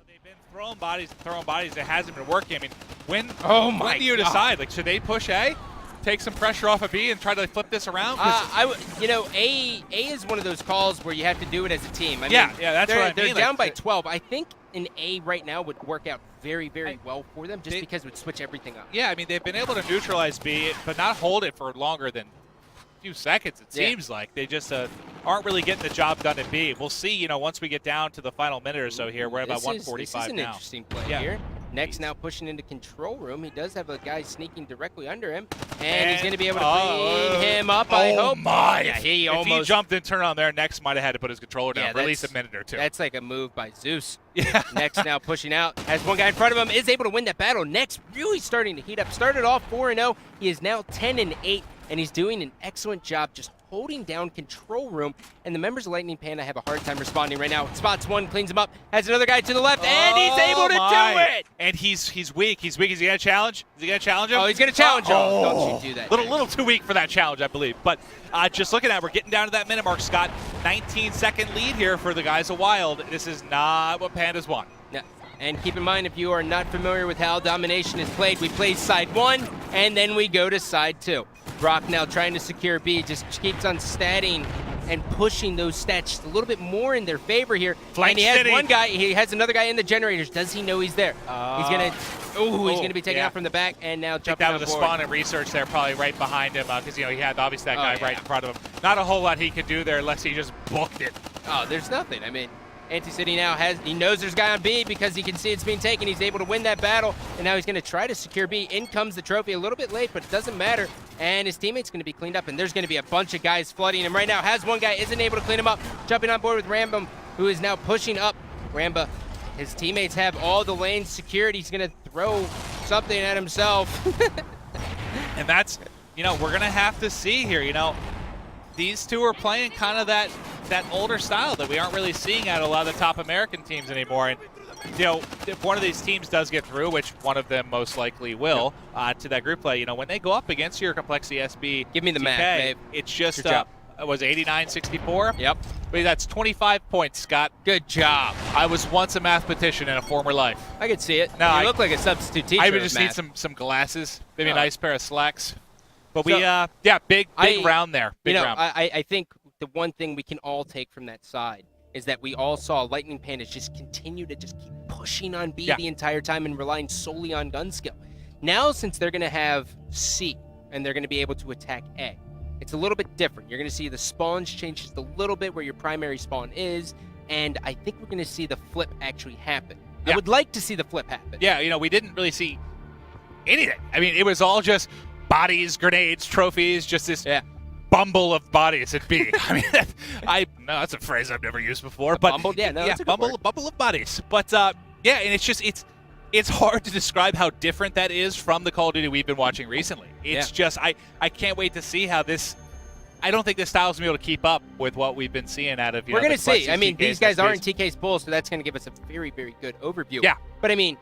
They've been throwing bodies and throwing bodies. It hasn't been working. I mean, when do you God. decide? Like, should they push A, take some pressure off of B, and try to flip this around? A is one of those calls where you have to do it as a team. I Yeah, mean, that's what I mean. They're down Like, by 12. I think an A right now would work out very, very well for them, just because it would switch everything up. yeah, I mean, they've been able to neutralize B, but not hold it for longer than a few seconds, it seems like. They just aren't really getting the job done at B. We'll see, once we get down to the final minute or so here. We're at about 145 This is an now. interesting play here. Next now pushing into control room. He does have a guy sneaking directly under him, and he's going to be able to clean him up, I hope. My. Yeah, if he jumped and turned on there, Next might have had to put his controller down for at least a minute or two. That's like a move by Zeus. Yeah. Next now pushing out. Has one guy in front of him, is able to win that battle. Next really starting to heat up. Started off 4-0. He is now 10-8, and he's doing an excellent job just holding down control room, and the members of Lightning Panda have a hard time responding right now. Spots one, cleans him up, has another guy to the left, and he's able to do it! And he's weak. He's weak. Is he going to challenge? Is he going to challenge him? Oh, he's going to challenge him. Don't you do that. Little too weak for that challenge, I believe. But just looking at it, we're getting down to that minute mark, Scott. 19-second lead here for the guys of Wild. This is not what Pandas want. Yeah. And keep in mind, if you are not familiar with how domination is played, we play side 1, and then we go to side 2. Brock now trying to secure B, just keeps on statting and pushing those stats just a little bit more in their favor here. Flank and he has City. one guy, he has another guy in the generators. Does he know he's there? He's gonna be taken out from the back, and now jumping that on was a board. spawn and research there, probably right behind him, because he had obviously that guy right in front of him. Not a whole lot he could do there unless he just booked it. Oh, there's nothing. I mean, Anti-City now he knows there's a guy on B because he can see it's being taken. He's able to win that battle, and now he's going to try to secure B. In comes the trophy, a little bit late, but it doesn't matter. And his teammate's going to be cleaned up, and there's going to be a bunch of guys flooding him right now. Has one guy, isn't able to clean him up. Jumping on board with Rambam, who is now pushing up. Ramba, his teammates have all the lanes secured. He's going to throw something at himself. And that's, we're going to have to see here, these two are playing kind of that older style that we aren't really seeing at a lot of the top American teams anymore. And, if one of these teams does get through, which one of them most likely will, to that group play, when they go up against your Complexity SB, give me the math, babe. It's just, was 89-64? Yep. But that's 25 points, Scott. Good job. I was once a mathematician in a former life. I could see it. No, you look like a substitute teacher. I would just need some glasses, maybe a nice pair of slacks. But So, big round there. Big round. I think the one thing we can all take from that side is that we all saw Lightning Pandas just continue to just keep pushing on B the entire time and relying solely on gun skill. Now, since they're going to have C and they're going to be able to attack A, it's a little bit different. You're going to see the spawns change just a little bit where your primary spawn is, and I think we're going to see the flip actually happen. I would like to see the flip happen. Yeah, we didn't really see anything. I mean, it was all just bodies, grenades, trophies, just this bumble of bodies at B. I mean, that's a phrase I've never used before. But bumble? Yeah, that's a good word. Bumble of bodies. But and it's hard to describe how different that is from the Call of Duty we've been watching recently. It's just, I can't wait to see how this. I don't think this style is going to be able to keep up with what we've been seeing out of. We're going to see. I mean, TKs, these guys are in TK's pool, so that's going to give us a very, very good overview. Yeah. But I mean,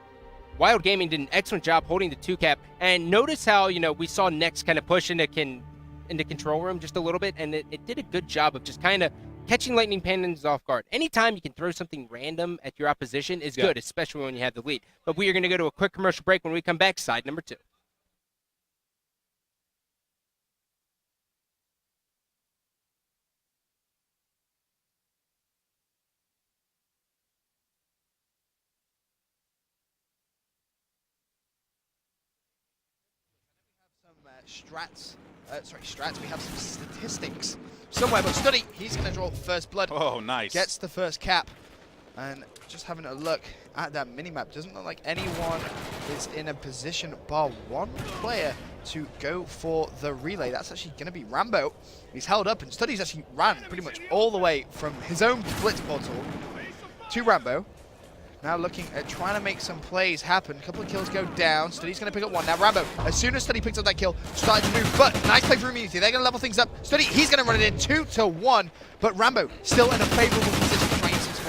Wild Gaming did an excellent job holding the 2-cap, and notice how we saw Next kind of push into control room just a little bit, and it did a good job of just kind of catching Lightning Pandas off guard. Anytime you can throw something random at your opposition is good, especially when you have the lead. But we are going to go to a quick commercial break. When we come back, side number 2. We have some statistics somewhere, but Study, he's going to draw first blood. Oh, nice. Gets the first cap. And just having a look at that minimap, doesn't look like anyone is in a position, bar one player, to go for the relay. That's actually going to be Rambo. He's held up, and Study's actually ran pretty much all the way from his own blitz portal to Rambo. now looking at trying to make some plays happen. A couple of kills go down. Study's going to pick up one. Now Rambo, as soon as Study picks up that kill, starting to move. But nice play for Immunity. They're going to level things up. Study, he's going to run it in 2-1. But Rambo still in a favorable position to try and see some.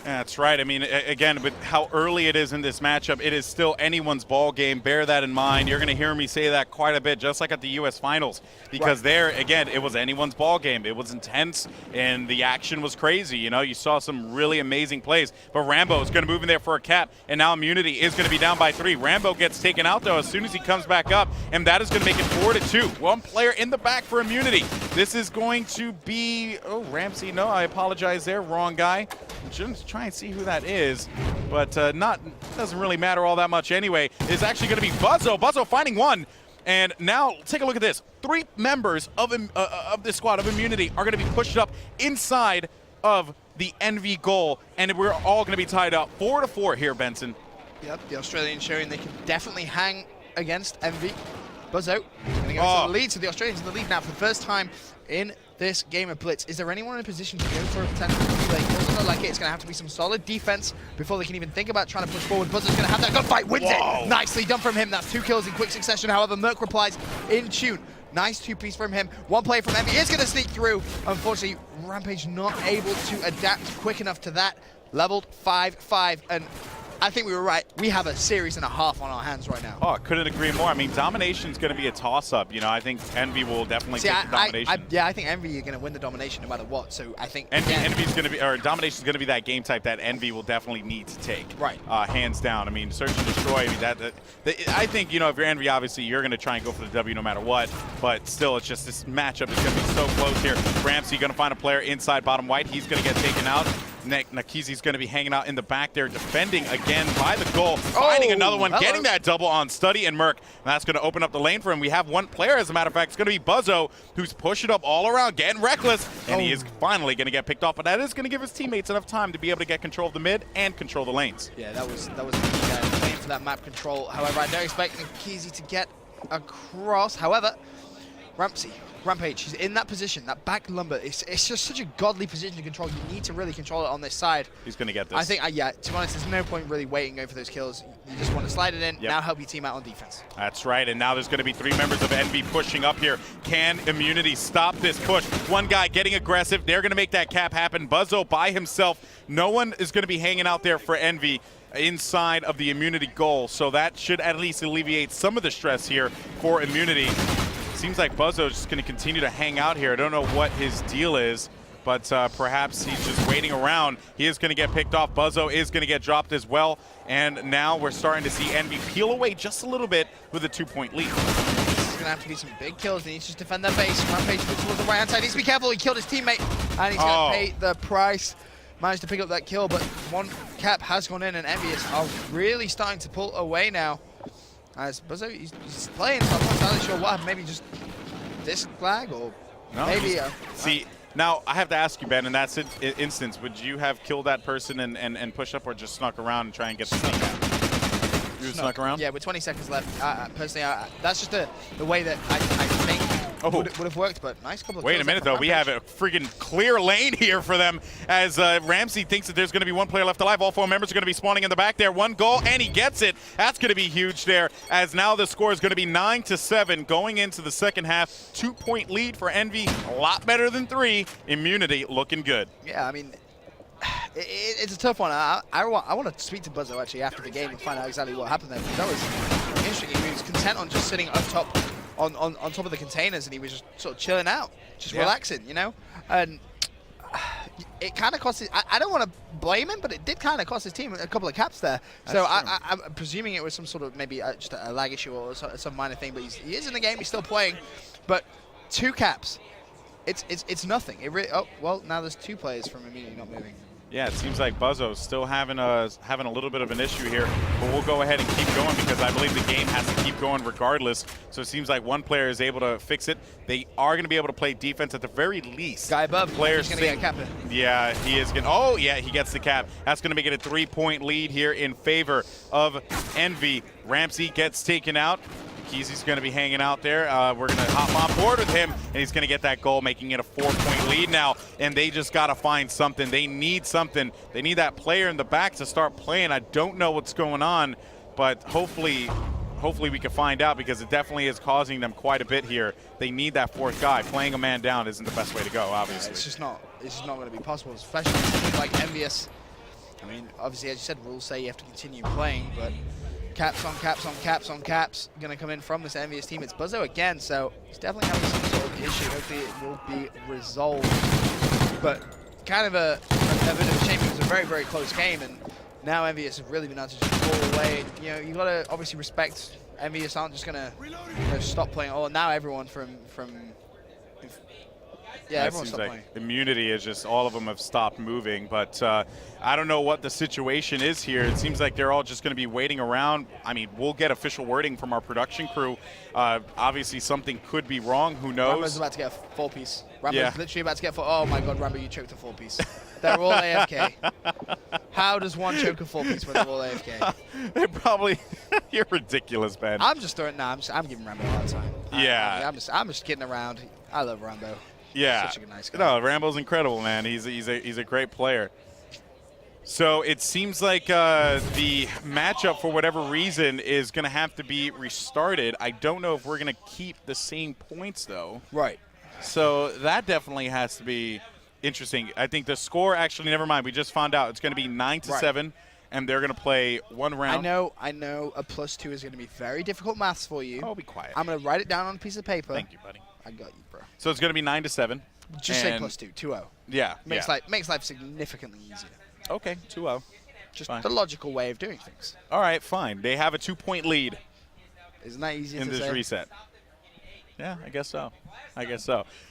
That's right. I mean, again, with how early it is in this matchup, it is still anyone's ball game. Bear that in mind. You're going to hear me say that quite a bit, just like at the U.S. Finals, because there, again, it was anyone's ball game. It was intense, and the action was crazy. You know, you saw some really amazing plays. But Rambo is going to move in there for a cap, and now Immunity is going to be down by 3. Rambo gets taken out, though, as soon as he comes back up, and that is going to make it 4-2. One player in the back for Immunity. This is going to be, oh, Ramsey, no, I apologize there, wrong guy. Just try and see who that is, but doesn't really matter all that much anyway. It's actually going to be Buzzo. Buzzo finding one, and now take a look at this. 3 members of this squad of Immunity are going to be pushed up inside of the Envy goal, and we're all going to be tied up 4-4 here, Benson. Yep, the Australians showing they can definitely hang against Envy. Buzzo going to go to the lead, so the Australians in the lead now for the first time in this game of Blitz. Is there anyone in a position to go for a potential relay? It doesn't look like it. It's going to have to be some solid defense before they can even think about trying to push forward. Buzzer's going to have that gunfight, wins it. Nicely done from him. That's 2 kills in quick succession. However, Merc replies in tune. Nice 2-piece from him. One play from Envy is going to sneak through. Unfortunately, Rampage not able to adapt quick enough to that. Leveled 5-5, and I think we were right. We have a series and a half on our hands right now. Oh, I couldn't agree more. I mean, domination's going to be a toss-up. You know, I think Envy will definitely take the domination. I think Envy are going to win the domination no matter what. So I think Envy's going to be, or domination's going to be that game type that Envy will definitely need to take. Right. Hands down. I mean, search and destroy. I mean, I think, you know, if you're Envy, obviously you're going to try and go for the W no matter what. But still, it's just this matchup is going to be so close here. Ramsey going to find a player inside bottom white. He's going to get taken out. Nakizi's going to be hanging out in the back there, defending again by the goal, finding another one, getting that double on Study and Merc. And that's going to open up the lane for him. We have one player, as a matter of fact. It's going to be Buzzo, who's pushing up all around, getting reckless, and he is finally going to get picked off. But that is going to give his teammates enough time to be able to get control of the mid and control the lanes. Yeah, that was a key lane for that map control. However, I don't expect Nakizi to get across. However, Rampage, he's in that position, that back lumber. It's just such a godly position to control. You need to really control it on this side. He's going to get this. I think, yeah, to be honest, there's no point really waiting, going for those kills. You just want to slide it in, now help your team out on defense. That's right, and now there's going to be 3 members of Envy pushing up here. Can Immunity stop this push? One guy getting aggressive. They're going to make that cap happen. Buzzo by himself. No one is going to be hanging out there for Envy inside of the Immunity goal, so that should at least alleviate some of the stress here for Immunity. Seems like Buzzo's just going to continue to hang out here. I don't know what his deal is, but perhaps he's just waiting around. He is going to get picked off. Buzzo is going to get dropped as well. And now we're starting to see Envy peel away just a little bit with a 2-point lead. This is going to have to be some big kills. He needs to just defend their base. Rampage moves towards the right-hand side. He needs to be careful. He killed his teammate, and he's going to pay the price. Managed to pick up that kill, but one cap has gone in, and Envy are really starting to pull away now. As Buzzo, he's playing, so I'm not entirely sure what happened. Maybe just disc flag, or no, maybe... see, now I have to ask you, Ben, in that instance, would you have killed that person and push up, or just snuck around and try and get the sneak out? You snuck around? Yeah, with 20 seconds left. Personally, that's just the way that I think would have worked, but nice couple of Wait a minute, though. We have a freaking clear lane here for them as Ramsey thinks that there's going to be 1 player left alive. All 4 members are going to be spawning in the back there. 1 goal, and he gets it. That's going to be huge there, as now the score is going to be 9-7 going into the second half. 2-point lead for Envy, a lot better than 3. Immunity looking good. Yeah, I mean, it's a tough one. I want to speak to Buzzo actually after the game and find out exactly what happened there, because that was interesting. He was content on just sitting up top on top of the containers, and he was just sort of chilling out, just relaxing, you know? And it kind of cost his, I don't want to blame him, but it did kind of cost his team a couple of caps there. So I'm presuming it was some sort of maybe just a lag issue or some minor thing, but he is in the game, he's still playing. But 2 caps, it's nothing. It really, oh, well, now there's 2 players from Immunity not moving. Yeah, it seems like Buzzo's still having a little bit of an issue here, but we'll go ahead and keep going because I believe the game has to keep going regardless. So it seems like 1 player is able to fix it. They are going to be able to play defense at the very least. Guy above, players he's going to get a cap. Yeah, he is going to. Oh, yeah, he gets the cap. That's going to make it a 3-point lead here in favor of Envy. Ramsey gets taken out. Nikizi's going to be hanging out there. We're going to hop on board with him, and he's going to get that goal, making it a 4-point lead now. And they just got to find something. They need something. They need that player in the back to start playing. I don't know what's going on, but hopefully we can find out, because it definitely is causing them quite a bit here. They need that fourth guy. Playing a man down isn't the best way to go, obviously. It's just not going to be possible, especially something like Envious. I mean, obviously, as you said, rules say you have to continue playing, but caps on caps on caps on caps going to come in from this Envious team. It's Buzzo again, so he's definitely having some sort of issue. Hopefully it will be resolved. But kind of a bit of a shame. It was a very, very close game, and now Envious have really been able to just fall away. You know, you got to obviously respect Envious aren't just going to stop playing. Oh, now everyone everyone stopped playing. Immunity is just, all of them have stopped moving, but I don't know what the situation is here. It seems like they're all just going to be waiting around. I mean, we'll get official wording from our production crew. Obviously, something could be wrong. Who knows? Rambo's about to get a 4-piece. Rambo's literally about to get oh my god, Rambo, you choked a 4-piece. They're all AFK. How does one choke a 4-piece when they're all AFK? They're probably, you're ridiculous, man. I'm just throwing, I'm giving Rambo a hard time. Yeah. I'm just kidding around. I love Rambo. Yeah. Such a nice guy. No, Rambo's incredible, man. He's a great player. So it seems like the matchup, for whatever reason, is going to have to be restarted. I don't know if we're going to keep the same points, though. Right. So that definitely has to be interesting. I think the score, actually, never mind. We just found out it's going to be 9-7, and they're going to play one round. I know a +2 is going to be very difficult maths for you. Oh, be quiet. I'm going to write it down on a piece of paper. Thank you, buddy. I got you, bro. So it's going to be 9-7. Just say +2, 2-0. Yeah. Makes life significantly easier. Okay, 2-0. Just fine. the logical way of doing things. All right, fine. They have a 2-point lead. Isn't that easy in to say? this reset? Yeah, I guess so.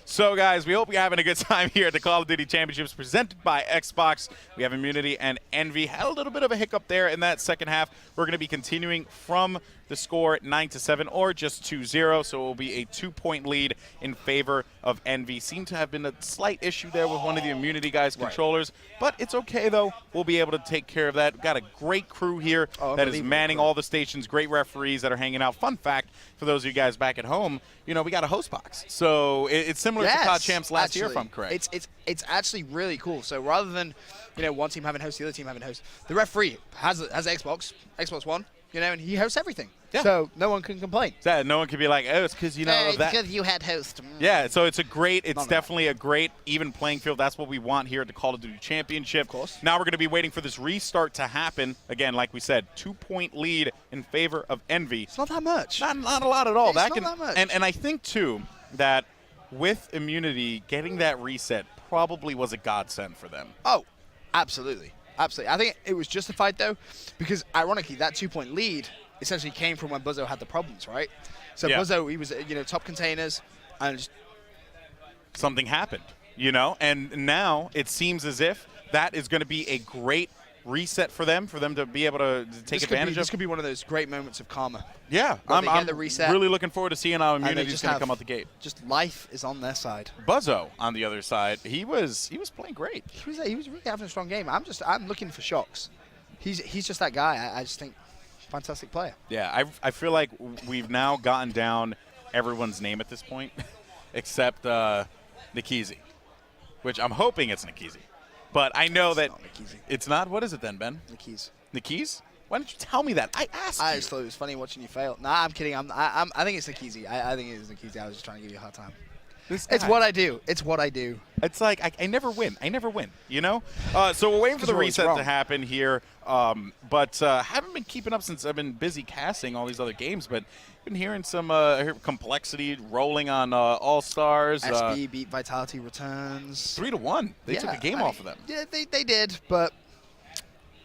So, guys, we hope you're having a good time here at the Call of Duty Championships presented by Xbox. We have Immunity and Envy. Had a little bit of a hiccup there in that second half. We're going to be continuing from the score 9-7 or just 2-0, so it will be a 2-point lead in favor of Envy. Seemed to have been a slight issue there with one of the Immunity guys' controllers, but it's okay, though. We'll be able to take care of that. We've got a great crew here that is manning all the stations, great referees that are hanging out. Fun fact, for those of you guys back at home, you know, we got a host box. So it's similar to COD Champs last year, if I'm correct. It's actually really cool. So rather than, you know, one team having host, the other team having host, the referee has Xbox One, you know, and he hosts everything. Yeah. So no one can complain. No one can be like, oh, it's because, you know, that. Because you had host. Yeah, so it's definitely a great even playing field. That's what we want here at the Call of Duty Championship. Of course. Now we're going to be waiting for this restart to happen. Again, like we said, 2-point lead in favor of Envy. It's not that much. Not a lot at all. It's not that much. And I think, too, that with Immunity, getting that reset probably was a godsend for them. Oh, absolutely. Absolutely. I think it was justified, though, because ironically, that 2-point lead essentially came from when Buzzo had the problems, right? So Buzzo, he was, you know, top containers, and just something happened, you know? And now it seems as if that is going to be a great reset for them to be able to take advantage of. This could be one of those great moments of karma. Yeah, I'm really looking forward to seeing how Immunity is going to come out the gate. Just life is on their side. Buzzo, on the other side, he was playing great. He was really having a strong game. I'm looking for shocks. He's just that guy. I just think fantastic player. Yeah, I feel like we've now gotten down everyone's name at this point, except Nikizi, which I'm hoping it's Nikizi. But I know that it's not. What is it then, Ben? Nikiz? Why didn't you tell me that? I asked you. I just thought it was funny watching you fail. Nah, I'm kidding. I think it's Nikizi. I think it is Nikizi. I was just trying to give you a hard time. It's what I do. It's what I do. It's like I never win. You know? So we're waiting for the reset to happen here. But haven't been keeping up since I've been busy casting all these other games. But been hearing some complexity rolling on All-Stars. SB beat Vitality Returns. 3-1. They took a game off of them. Yeah, they did. But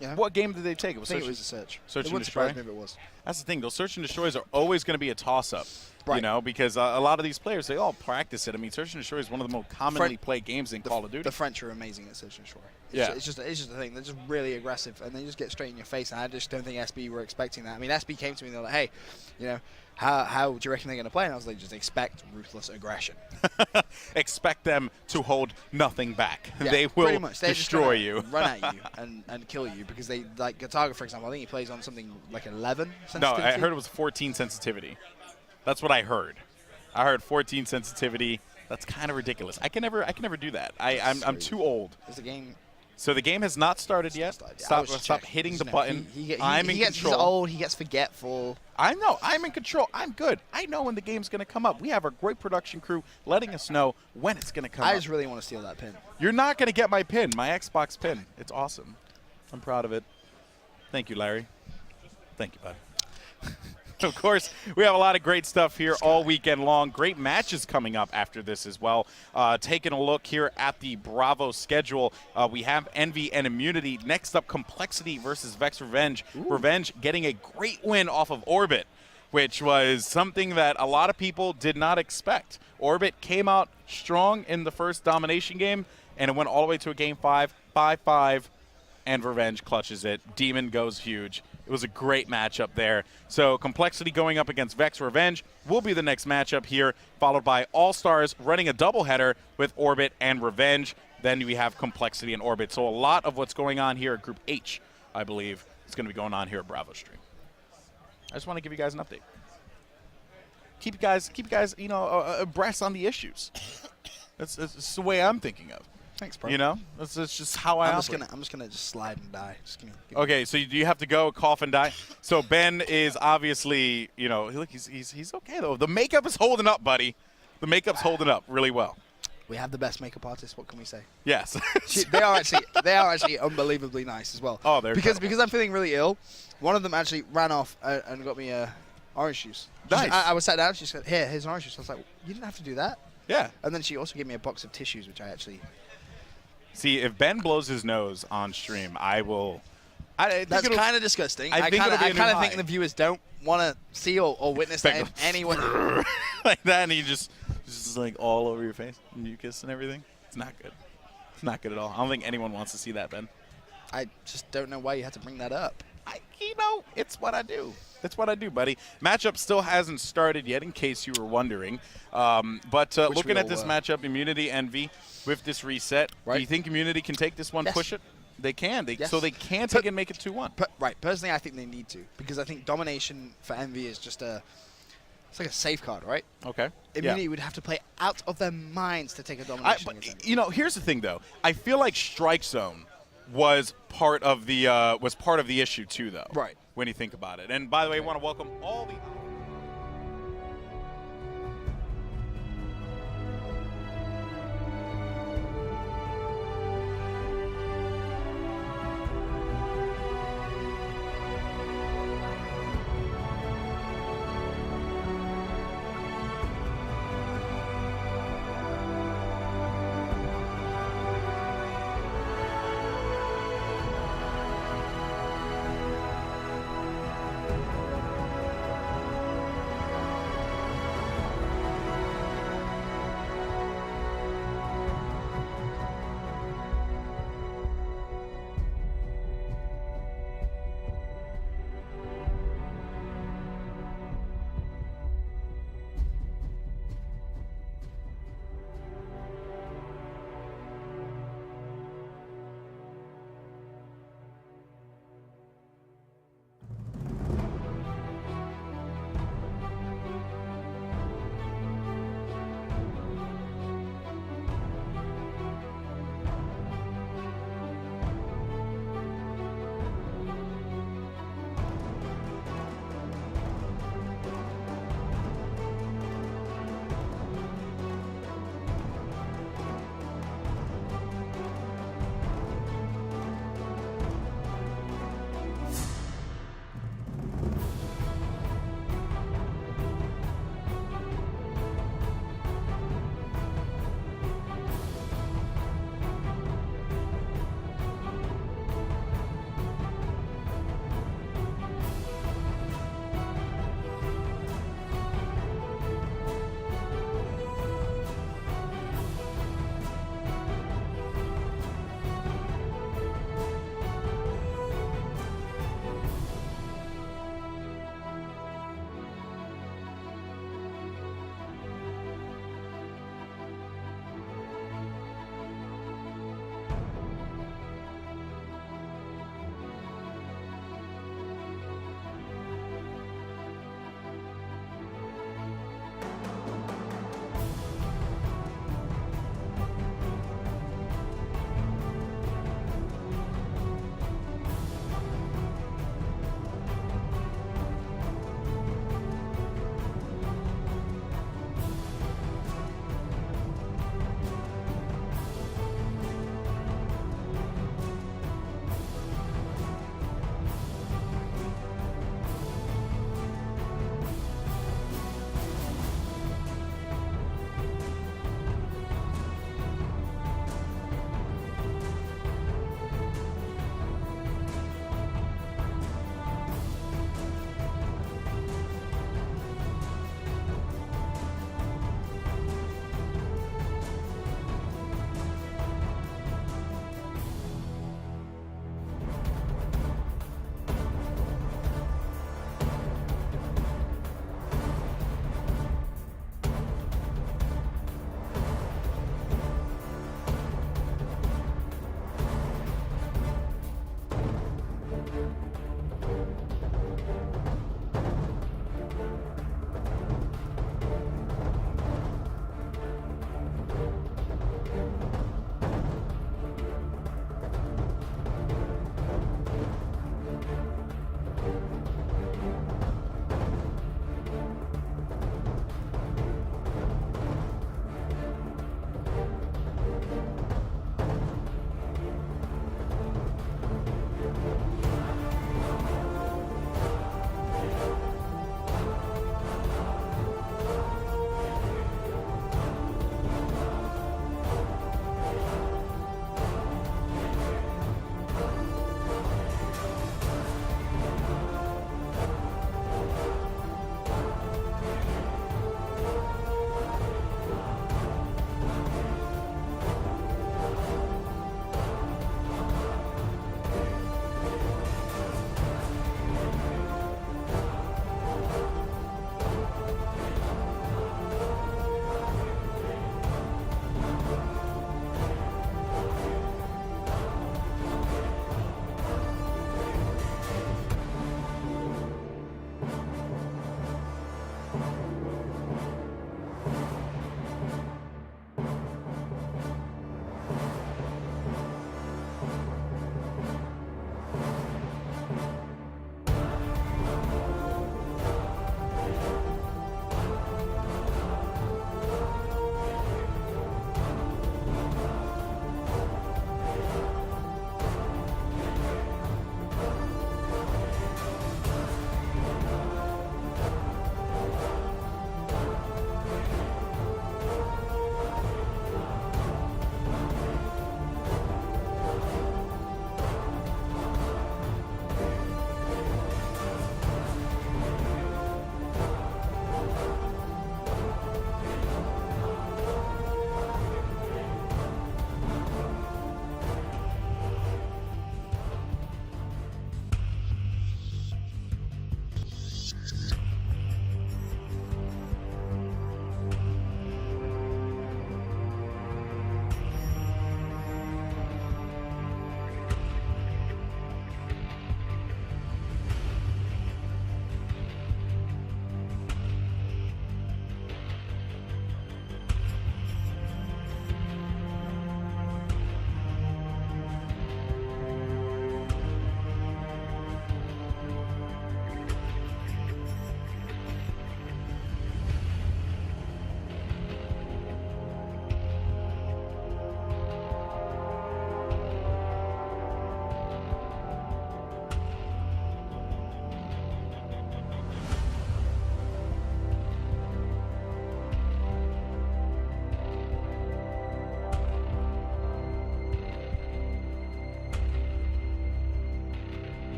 you know, what game did they take? I think it was a Search. Search and Destroy? It wouldn't surprise me if it was. That's the thing. Those Search and Destroys are always going to be a toss-up. Right. You know, because a lot of these players, they all practice it. I mean, Search and Destroy is one of the most commonly played games in Call of Duty. The French are amazing at Search and Destroy. It's just the thing. They're just really aggressive, and they just get straight in your face. And I just don't think SB were expecting that. I mean, SB came to me and they're like, hey, you know, how do you reckon they're going to play? And I was like, just expect ruthless aggression. Expect them to hold nothing back. Yeah, they will pretty much. destroy you. Run at you and kill you because like Gataga, for example, I think he plays on something like 11 sensitivity. No, I heard it was 14 sensitivity. That's what I heard. I heard 14 sensitivity. That's kind of ridiculous. I can never do that. I'm too old. Is the game? So the game has not started yet. Stop hitting the button. I'm in control. He's old. He gets forgetful. I know. I'm in control. I'm good. I know when the game's going to come up. We have a great production crew letting us know when it's going to come up. I just really want to steal that pin. You're not going to get my pin, my Xbox pin. It's awesome. I'm proud of it. Thank you, Larry. Thank you, bud. Of course, we have a lot of great stuff here all weekend long. Great matches coming up after this as well. Taking a look here at the Bravo schedule, we have Envy and Immunity. Next up, Complexity versus Vex Revenge. Ooh. Revenge getting a great win off of Orbit, which was something that a lot of people did not expect. Orbit came out strong in the first domination game, and it went all the way to a game 5, 5-5, and Revenge clutches it. Demon goes huge. It was a great matchup there. So Complexity going up against Vex Revenge will be the next matchup here, followed by All-Stars running a doubleheader with Orbit and Revenge. Then we have Complexity and Orbit. So a lot of what's going on here at Group H, I believe, is going to be going on here at Bravo Stream. I just want to give you guys an update. Keep you guys, abreast on the issues. That's the way I'm thinking of. Thanks, bro. You know, that's just how I operate. I'm just gonna slide and die. Just give me okay, so do you have to go cough and die? So Ben is obviously, look, he's okay though. The makeup is holding up, buddy. The makeup's holding up really well. We have the best makeup artists. What can we say? Yes. They are actually unbelievably nice as well. Oh, they're because incredible. because I'm feeling really ill. One of them actually ran off and got me orange juice. Nice. I was sat down. She said, "Here's orange juice." I was like, "You didn't have to do that." Yeah. And then she also gave me a box of tissues, which I actually. See, if Ben blows his nose on stream, I will. That's kind of disgusting. I kind of think the viewers don't want to see or witness that in any way. Like that, and he just like all over your face, mucus and everything. It's not good. It's not good at all. I don't think anyone wants to see that, Ben. I just don't know why you had to bring that up. It's what I do. That's what I do, buddy. Matchup still hasn't started yet, in case you were wondering. But looking at this matchup, Immunity, Envy, with this reset, do you think Immunity can take this one, push it? They can. So they can take it and make it 2-1. Right. Personally, I think they need to, because I think domination for Envy is just it's like a safe card, right? Okay. Immunity would have to play out of their minds to take a domination. Here's the thing, though. I feel like Strike Zone was part of the issue too, though. Right. When you think about it. And by the way, I want to welcome all the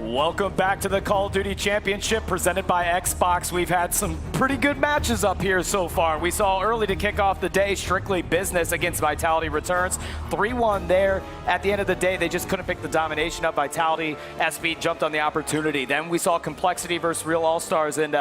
Welcome back to the Call of Duty Championship presented by Xbox. We've had some pretty good matches up here so far. We saw early to kick off the day, Strictly Business against Vitality Returns. 3-1 there. At the end of the day, they just couldn't pick the domination up. Vitality, SB jumped on the opportunity. Then we saw Complexity versus Real All-Stars, and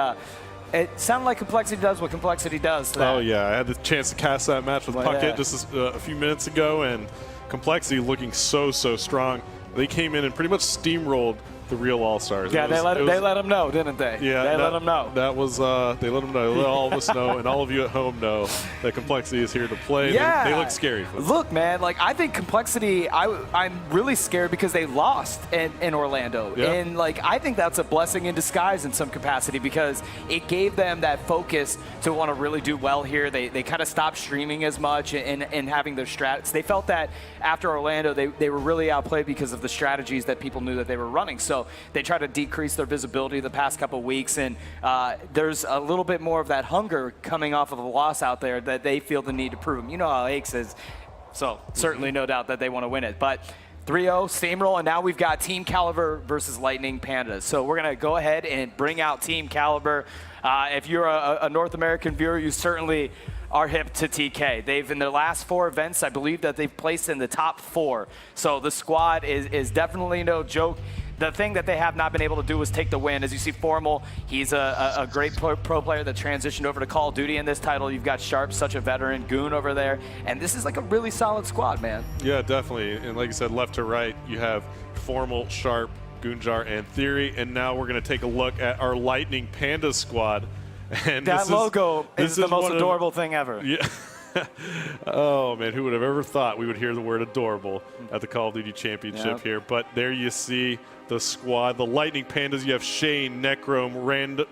it sounded like Complexity does what Complexity does. Oh, yeah. I had the chance to cast that match with Puckett just a few minutes ago, and Complexity looking so strong. They came in and pretty much steamrolled the Real All-Stars. Yeah, they let them know, didn't they? Yeah, they let them know. That was, they let them know. They let all of us know, and all of you at home know that Complexity is here to play. Yeah. They look scary. Look, man, like I think Complexity, I'm really scared because they lost in Orlando. Yeah. And like I think that's a blessing in disguise in some capacity because it gave them that focus to want to really do well here. They kind of stopped streaming as much and having their strats. They felt that after Orlando, they were really outplayed because of the strategies that people knew that they were running. So they tried to decrease their visibility the past couple of weeks, and there's a little bit more of that hunger coming off of a loss out there that they feel the need to prove. You know how Aches is, so certainly no doubt that they want to win it. But 3-0 steamroll, and now we've got Team Caliber versus Lightning Pandas. So we're going to go ahead and bring out Team Caliber. If you're a North American viewer, you certainly are hip to TK. They've, in their last 4 events, I believe that they've placed in the top 4. So the squad is definitely no joke. The thing that they have not been able to do is take the win. As you see, Formal, he's a great pro player that transitioned over to Call of Duty in this title. You've got Sharp, such a veteran, Goon over there, and this is like a really solid squad, man. Yeah, definitely. And like you said, left to right, you have Formal, Sharp, Goonjar, and Theory. And now we're going to take a look at our Lightning Panda squad. And that logo is the most adorable thing ever. Yeah. Oh, man, who would have ever thought we would hear the word adorable at the Call of Duty Championship here. But there you see the squad. The Lightning Pandas, you have Shane, Necrome,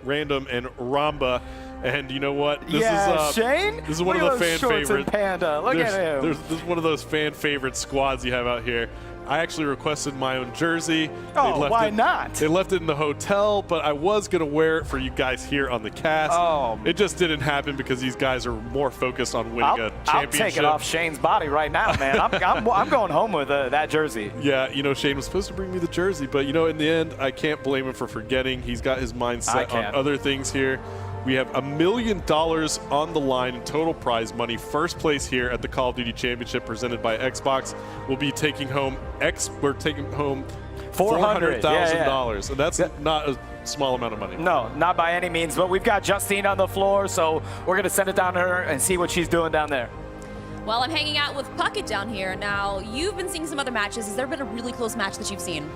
Random, and Ramba. And you know what? This is Shane? This is one of the fan favorites. Panda. Look at him. This is one of those fan favorite squads you have out here. I actually requested my own jersey. Oh, why not? They left it in the hotel, but I was going to wear it for you guys here on the cast. Oh. It just didn't happen because these guys are more focused on winning a championship. I'll take it off Shane's body right now, man. I'm going home with that jersey. Yeah, you know, Shane was supposed to bring me the jersey, but, you know, in the end, I can't blame him for forgetting. He's got his mind set on other things here. We have $1 million on the line in total prize money. First place here at the Call of Duty Championship presented by Xbox. We'll be taking home we're taking home $400,000. So that's not a small amount of money. No, not by any means. But we've got Justine on the floor, so we're going to send it down to her and see what she's doing down there. Well, I'm hanging out with Puckett down here. Now, you've been seeing some other matches. Has there been a really close match that you've seen?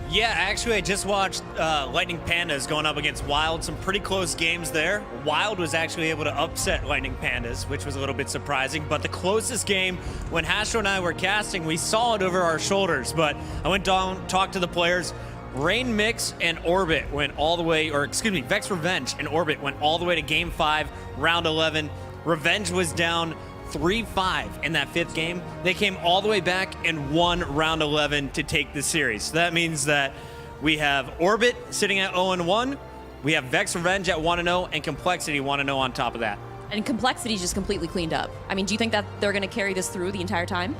Yeah, actually, I just watched Lightning Pandas going up against Wild. Some pretty close games there. Wild was actually able to upset Lightning Pandas, which was a little bit surprising. But the closest game, when Hastro and I were casting, we saw it over our shoulders. But I went down, talked to the players. Rain Mix and Orbit went all the way, or excuse me, Vex Revenge and Orbit went all the way to Game 5, Round 11. Revenge was down 3-5 in that 5th game. They came all the way back and won round 11 to take the series. So that means that we have Orbit sitting at 0-1, we have Vex Revenge at 1-0, and Complexity 1-0 on top of that. And Complexity just completely cleaned up. I mean, do you think that they're going to carry this through the entire time?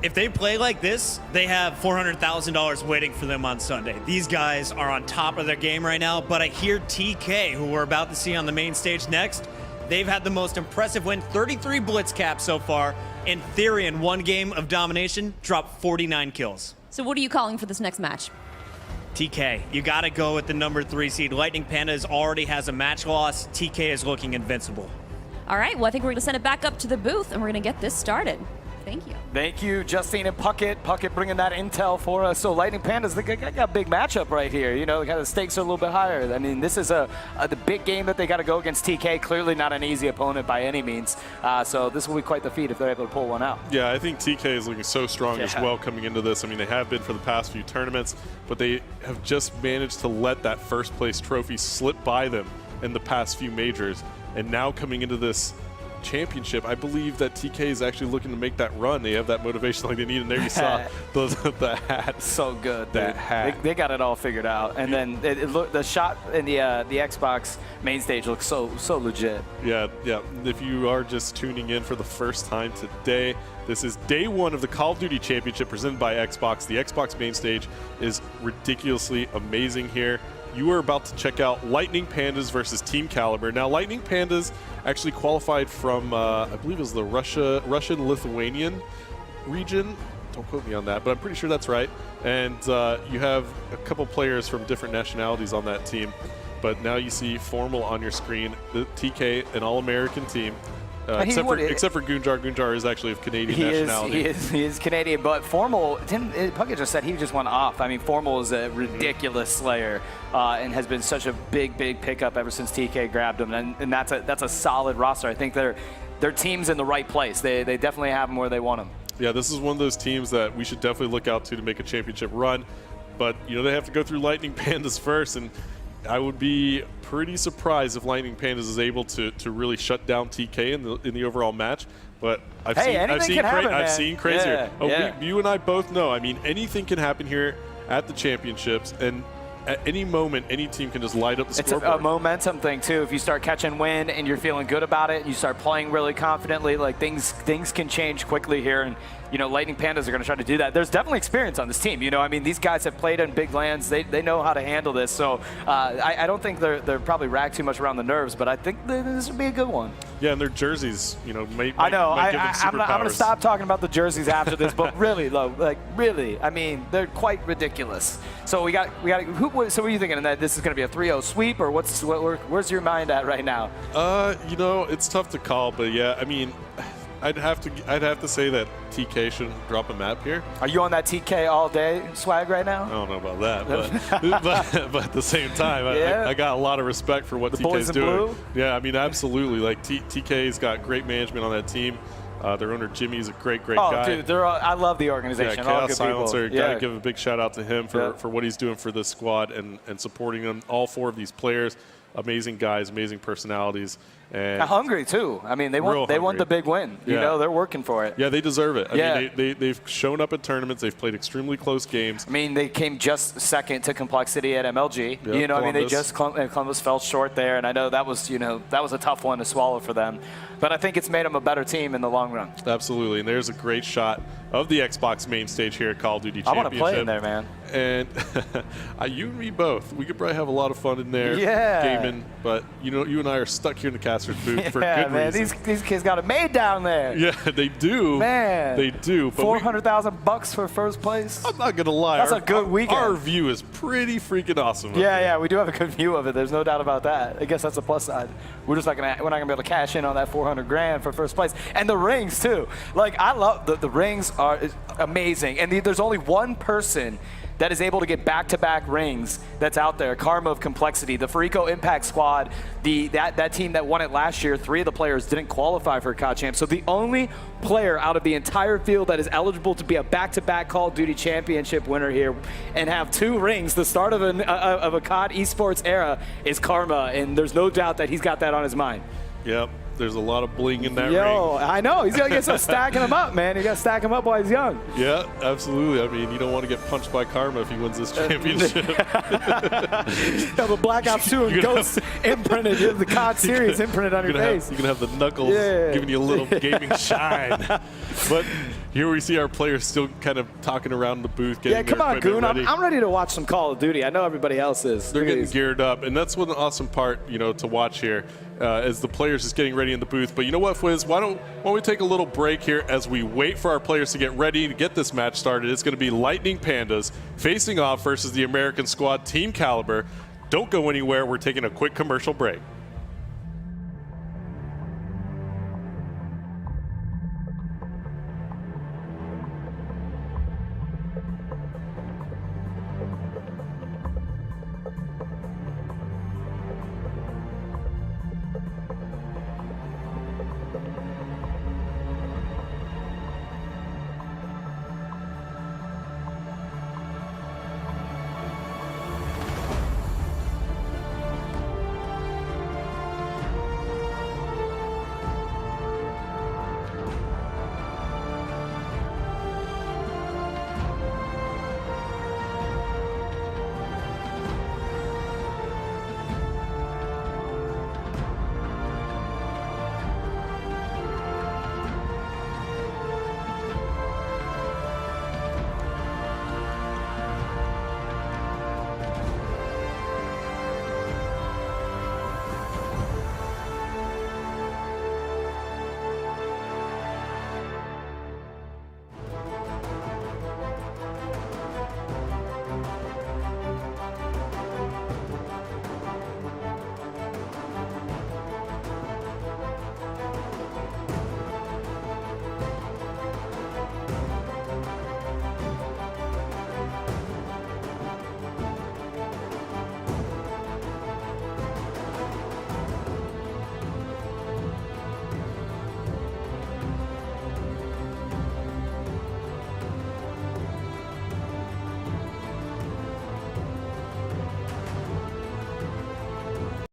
If they play like this, they have $400,000 waiting for them on Sunday. These guys are on top of their game right now, but I hear TK, who we're about to see on the main stage next, they've had the most impressive win, 33 blitz caps so far. In theory, in 1 game of domination, dropped 49 kills. So what are you calling for this next match? TK, you got to go with the number 3 seed. Lightning Pandas already has a match loss. TK is looking invincible. All right, well, I think we're going to send it back up to the booth, and we're going to get this started. Thank you. Thank you, Justine and Puckett. Puckett bringing that intel for us. So Lightning Pandas, they got a big matchup right here. You know, kind of the stakes are a little bit higher. I mean, this is the big game that they got to go against TK. Clearly not an easy opponent by any means. So this will be quite the feat if they're able to pull one out. Yeah, I think TK is looking so strong as well coming into this. I mean, they have been for the past few tournaments, but they have just managed to let that first place trophy slip by them in the past few majors. And now coming into this championship. I believe that TK is actually looking to make that run. They have that motivation like they need, and there you saw the hat. So good. That hat. They got it all figured out. And then the shot in the Xbox main stage looks so legit. Yeah. If you are just tuning in for the first time today, this is day one of the Call of Duty Championship presented by Xbox. The Xbox main stage is ridiculously amazing here. You are about to check out Lightning Pandas versus Team Caliber. Now, Lightning Pandas actually qualified from, I believe it was the Russian-Lithuanian region. Don't quote me on that, but I'm pretty sure that's right. And you have a couple players from different nationalities on that team. But now you see Formal on your screen, the TK, an all-American team. Except for Gunjar. Gunjar is actually of Canadian nationality. He is Canadian, but Formal, Puckett just said he just went off. I mean, Formal is a ridiculous slayer and has been such a big pickup ever since TK grabbed him, and that's a solid roster. I think their team's in the right place. They definitely have them where they want them. Yeah, this is one of those teams that we should definitely look out to make a championship run, but they have to go through Lightning Pandas first, and I would be pretty surprised if Lightning Pandas is able to really shut down TK in the overall match. But I've seen crazier. You and I both know. I mean, anything can happen here at the championships, and at any moment, any team can just light up the scoreboard. It's a momentum thing too. If you start catching wind and you're feeling good about it, and you start playing really confidently, like things can change quickly here. And Lightning Pandas are going to try to do that. There's definitely experience on this team. I mean, these guys have played in big lands. They know how to handle this. So I don't think they're probably racked too much around the nerves, but I think this would be a good one. Yeah, and their jerseys, might I know. Might give them I'm going to stop talking about the jerseys after this, but really, really, I mean, they're quite ridiculous. So we got. So what are you thinking? That this is going to be a 3-0 sweep, or where's your mind at right now? It's tough to call, but yeah, I mean, I'd have to say that TK shouldn't drop a map here. Are you on that TK all day swag right now? I don't know about that, but at the same time, I got a lot of respect for what TK's doing. Blue? Yeah, I mean, absolutely. Like TK's got great management on that team. Their owner Jimmy is a great guy. Oh, dude, I love the organization. Yeah, all Chaos good Silencer. people. Gotta give a big shout out to him for what he's doing for this squad and supporting them. All four of these players, amazing guys, amazing personalities. And hungry too. I mean, they want the big win. They're working for it. Yeah, they deserve it. I mean, they've shown up at tournaments. They've played extremely close games. I mean, they came just second to Complexity at MLG. Yep, I mean, Columbus fell short there, and I know that was a tough one to swallow for them. But I think it's made them a better team in the long run. Absolutely, and there's a great shot of the Xbox main stage here at Call of Duty Championship. I want to play in there, man. And you and me both. We could probably have a lot of fun in there gaming. But you and I are stuck here in the caster's booth for good reason. These kids got it made down there. Yeah, they do. Man, they do. $400,000 for first place. I'm not gonna lie. That's a good weekend. Our view is pretty freaking awesome. Yeah, we do have a good view of it. There's no doubt about that. I guess that's a plus side. We're not gonna be able to cash in on that $400,000 for first place, and the rings too. Like, I love the rings are amazing, and there's only one person that is able to get back-to-back rings that's out there. Karma of Complexity, the Farico Impact Squad, that team that won it last year, 3 of the players didn't qualify for COD Champ. So the only player out of the entire field that is eligible to be a back-to-back Call of Duty Championship winner here and have 2 rings, the start of a COD esports era, is Karma, and there's no doubt that he's got that on his mind. Yep. There's a lot of bling in that ring. I know. He's got to get some stacking him up, man. You got to stack him up while he's young. Yeah, absolutely. I mean, you don't want to get punched by Karma if he wins this championship. Have a Black Ops 2 and Ghost imprinted, the COD series imprinted on your face. You can have the knuckles giving you a little gaming shine. But here we see our players still kind of talking around the booth, getting come on, Goon. ready. I'm ready to watch some Call of Duty. I know everybody else is. They're getting geared up, and that's one awesome part, to watch here. As the players just getting ready in the booth. But you know what, Fwiz? Why don't we take a little break here as we wait for our players to get ready to get this match started. It's going to be Lightning Pandas facing off versus the American squad, Team Caliber. Don't go anywhere. We're taking a quick commercial break.